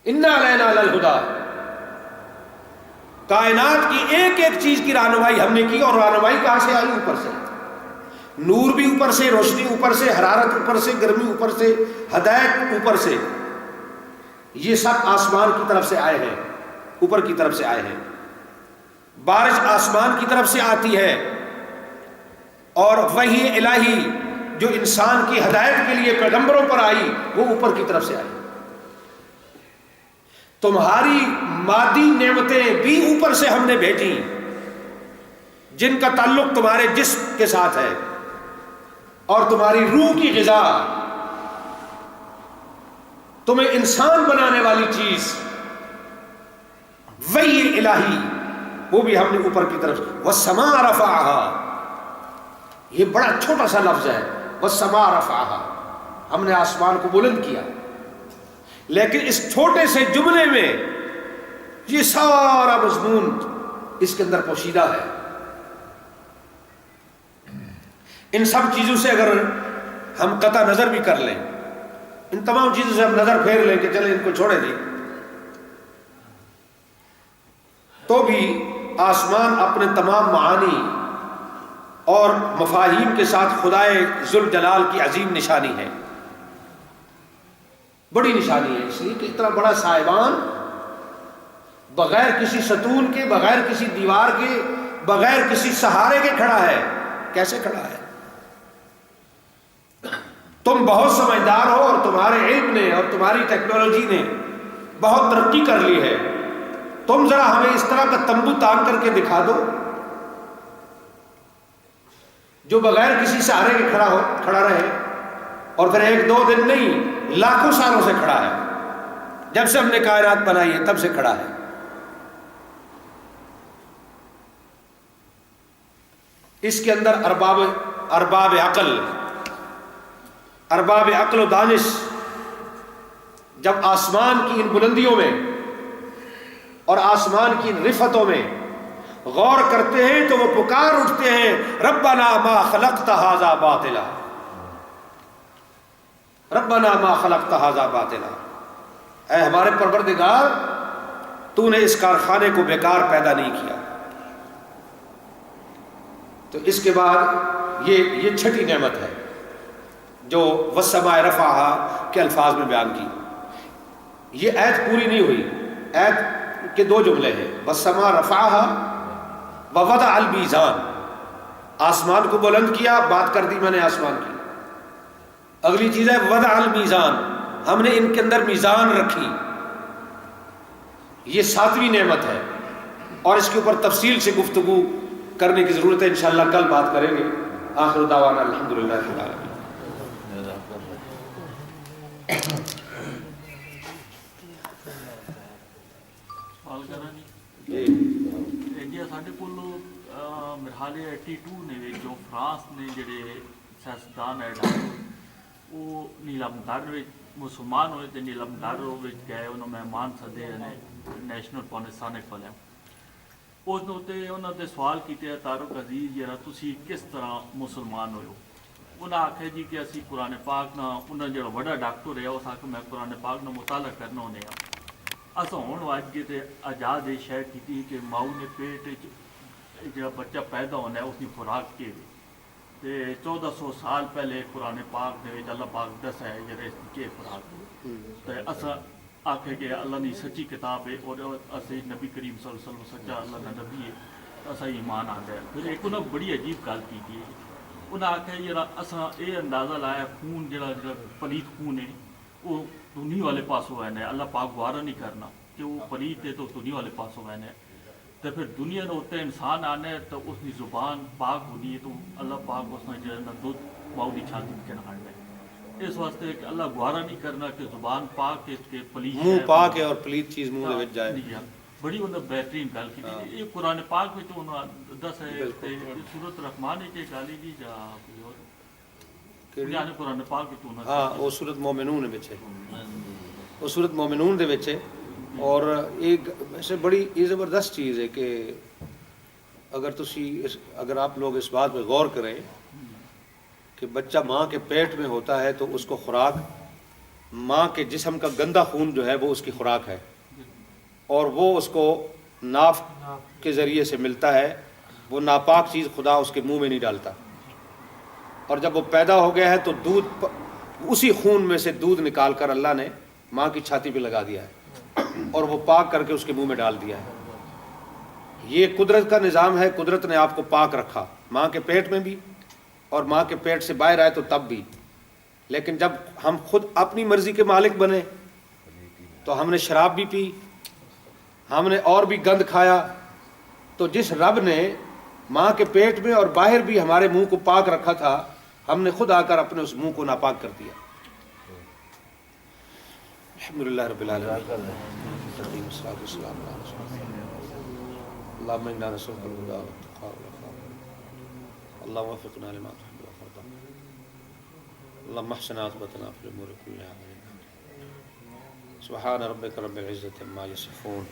ان علینا للہدی۔ کائنات کی ایک ایک چیز کی رہنمائی ہم نے کی، اور رہنمائی کہاں سے آئی؟ اوپر سے۔ نور بھی اوپر سے، روشنی اوپر سے، حرارت اوپر سے، گرمی اوپر سے، ہدایت اوپر سے۔ یہ سب آسمان کی طرف سے آئے ہیں، اوپر کی طرف سے آئے ہیں۔ بارش آسمان کی طرف سے آتی ہے، اور وحی الہی جو انسان کی ہدایت کے لیے پیغمبروں پر آئی وہ اوپر کی طرف سے آئی۔ تمہاری مادی نعمتیں بھی اوپر سے ہم نے بھیجی، جن کا تعلق تمہارے جسم کے ساتھ ہے، اور تمہاری روح کی غذا، تمہیں انسان بنانے والی چیز وحی الہی، وہ بھی ہم نے اوپر کی طرف۔ والسماء رفعها، یہ بڑا چھوٹا سا لفظ ہے، والسماء رفعها، ہم نے آسمان کو بلند کیا، لیکن اس چھوٹے سے جملے میں یہ سارا مضمون اس کے اندر پوشیدہ ہے۔ ان سب چیزوں سے اگر ہم قطع نظر بھی کر لیں، ان تمام چیزوں سے ہم نظر پھیر لیں کہ چلیں ان کو چھوڑے دیں، تو بھی آسمان اپنے تمام معانی اور مفاہیم کے ساتھ خدائے ذوالجلال کی عظیم نشانی ہے، بڑی نشانی ہے۔ اس لیے کہ اتنا بڑا سائبان بغیر کسی ستون کے، بغیر کسی دیوار کے، بغیر کسی سہارے کے کھڑا ہے۔ کیسے کھڑا ہے؟ تم بہت سمجھدار ہو اور تمہارے علم نے اور تمہاری ٹیکنالوجی نے بہت ترقی کر لی ہے، تم ذرا ہمیں اس طرح کا تمبو تان کر کے دکھا دو جو بغیر کسی سہارے کے کھڑا رہے، اور پھر ایک دو دن نہیں، لاکھوں سالوں سے کھڑا ہے، جب سے ہم نے کائنات بنائی ہے تب سے کھڑا ہے۔ اس کے اندر ارباب عقل و دانش جب آسمان کی ان بلندیوں میں اور آسمان کی ان رفتوں میں غور کرتے ہیں تو وہ پکار اٹھتے ہیں، ربنا ما خلقت ھذا باطلا، ربنا ما خلقت ھذا باطلا، اے ہمارے پروردگار تو نے اس کارخانے کو بیکار پیدا نہیں کیا۔ تو اس کے بعد یہ چھٹی نعمت ہے جو والسماء رفعها کے الفاظ میں بیان کی۔ یہ آیت پوری نہیں ہوئی، آیت کے دو جملے ہیں، والسماء رفعها ووضع المیزان، آسمان کو بلند کیا، بات کر دی میں نے آسمان کی۔ اگلی چیز ہے وضع المیزان، ہم نے ان کے اندر میزان رکھی، یہ ساتویں نعمت ہے، اور اس کے اوپر تفصیل سے گفتگو کرنے کی ضرورت ہے، انشاءاللہ کل بات کریں گے۔ آخر دعوانا الحمدللہ رب العالمین۔ انڈیا ساڈے کول میرے خیال 82 نے جو فرانس نے جڑے سیاستدان ہے وہ نیلم گڑھ مسلمان ہوئے تو نیلم گڑھ گئے، انہوں مہمان سدے نے نیشنل پانسانک والے، اس انہوں نے سوال کیتے طارق عزیز جرا تسی کس طرح مسلمان ہوئے ہو؟ انہیں آخیا جی کہ اسی قرآن پاک نہ، انہیں جڑا وڈا ڈاکٹر ہے اس آخر میں قرآن پاک نہ مطالعہ کرنا ہونے اصا ہوں واج کے آزاد یہ شے کی کہ ماؤ نے پیٹ جڑا بچہ پیدا ہونا ہے اس کی خوراک کے 1400 سال پہلے قرآن پاک دے اللہ پاک دس ہے جڑے اس کی خوراک، تو اصا آخے کہ اللہ نے سچی کتاب ہے اور اسی نبی کریم صلی اللہ علیہ وسلم سچا اللہ کا نبی ہے، اصا ایمان آ گیا۔ پھر ایک انہیں بڑی عجیب گل کی تھی، انہیں آخیا جڑا اصا یہ اندازہ لایا خون جڑا پلیت خون ہے وہ دنیا والے پاسوں ہے، اللہ پاک گوارا نہیں کرنا کہ وہ پلیت ہے تو دنیا والے پاسوں ہے، تو پھر دنیا نے اتنے انسان آنا ہے تو اس کی زبان پاک ہونی ہے تو اللہ پاک اس نے جڑا دودھ ماؤ کی چھاتی کے نکالنا ہے، اس واسطے کہ اللہ گوارا نہیں کرنا کہ زبان پاک ہے کہ پلیت منہ پاک ہے اور پلیت چیز منہ دے وچ جائے۔ بڑی انہیں بہترین گل کی یہ قرآن پاک میں تو انہوں دس ہے سورۃ الرحمن کے گالی جی جا قرآن پاک تو ہاں وہ سورۃ مومنون وچ ہے، وہ سورۃ مومنون دے وچ ہے، اور ایک ویسے بڑی یہ زبردست چیز ہے کہ اگر آپ لوگ اس بات پہ غور کریں کہ بچہ ماں کے پیٹ میں ہوتا ہے تو اس کو خوراک ماں کے جسم کا گندا خون جو ہے وہ اس کی خوراک ہے، اور وہ اس کو ناف کے ذریعے سے ملتا ہے، وہ ناپاک چیز خدا اس کے منہ میں نہیں ڈالتا، اور جب وہ پیدا ہو گیا ہے تو دودھ اسی خون میں سے دودھ نکال کر اللہ نے ماں کی چھاتی پہ لگا دیا ہے اور وہ پاک کر کے اس کے منہ میں ڈال دیا ہے۔ یہ قدرت کا نظام ہے، قدرت نے آپ کو پاک رکھا ماں کے پیٹ میں بھی اور ماں کے پیٹ سے باہر آئے تو تب بھی، لیکن جب ہم خود اپنی مرضی کے مالک بنے تو ہم نے شراب بھی پی، ہم نے اور بھی گند کھایا، تو جس رب نے ماں کے پیٹ میں اور باہر بھی ہمارے منہ کو پاک رکھا تھا، ہم نے خود آ کر اپنے اس منہ کو ناپاک کر دیا۔ الحمدللہ رب العالمین، اللہم انا نسألک الہدی والتقی والعفاف، اللہم وفقنا لما تحب وترضى، اللہم احسن عاقبتنا فی الامور کلها، سبحان ربک رب العزة عما یصفون۔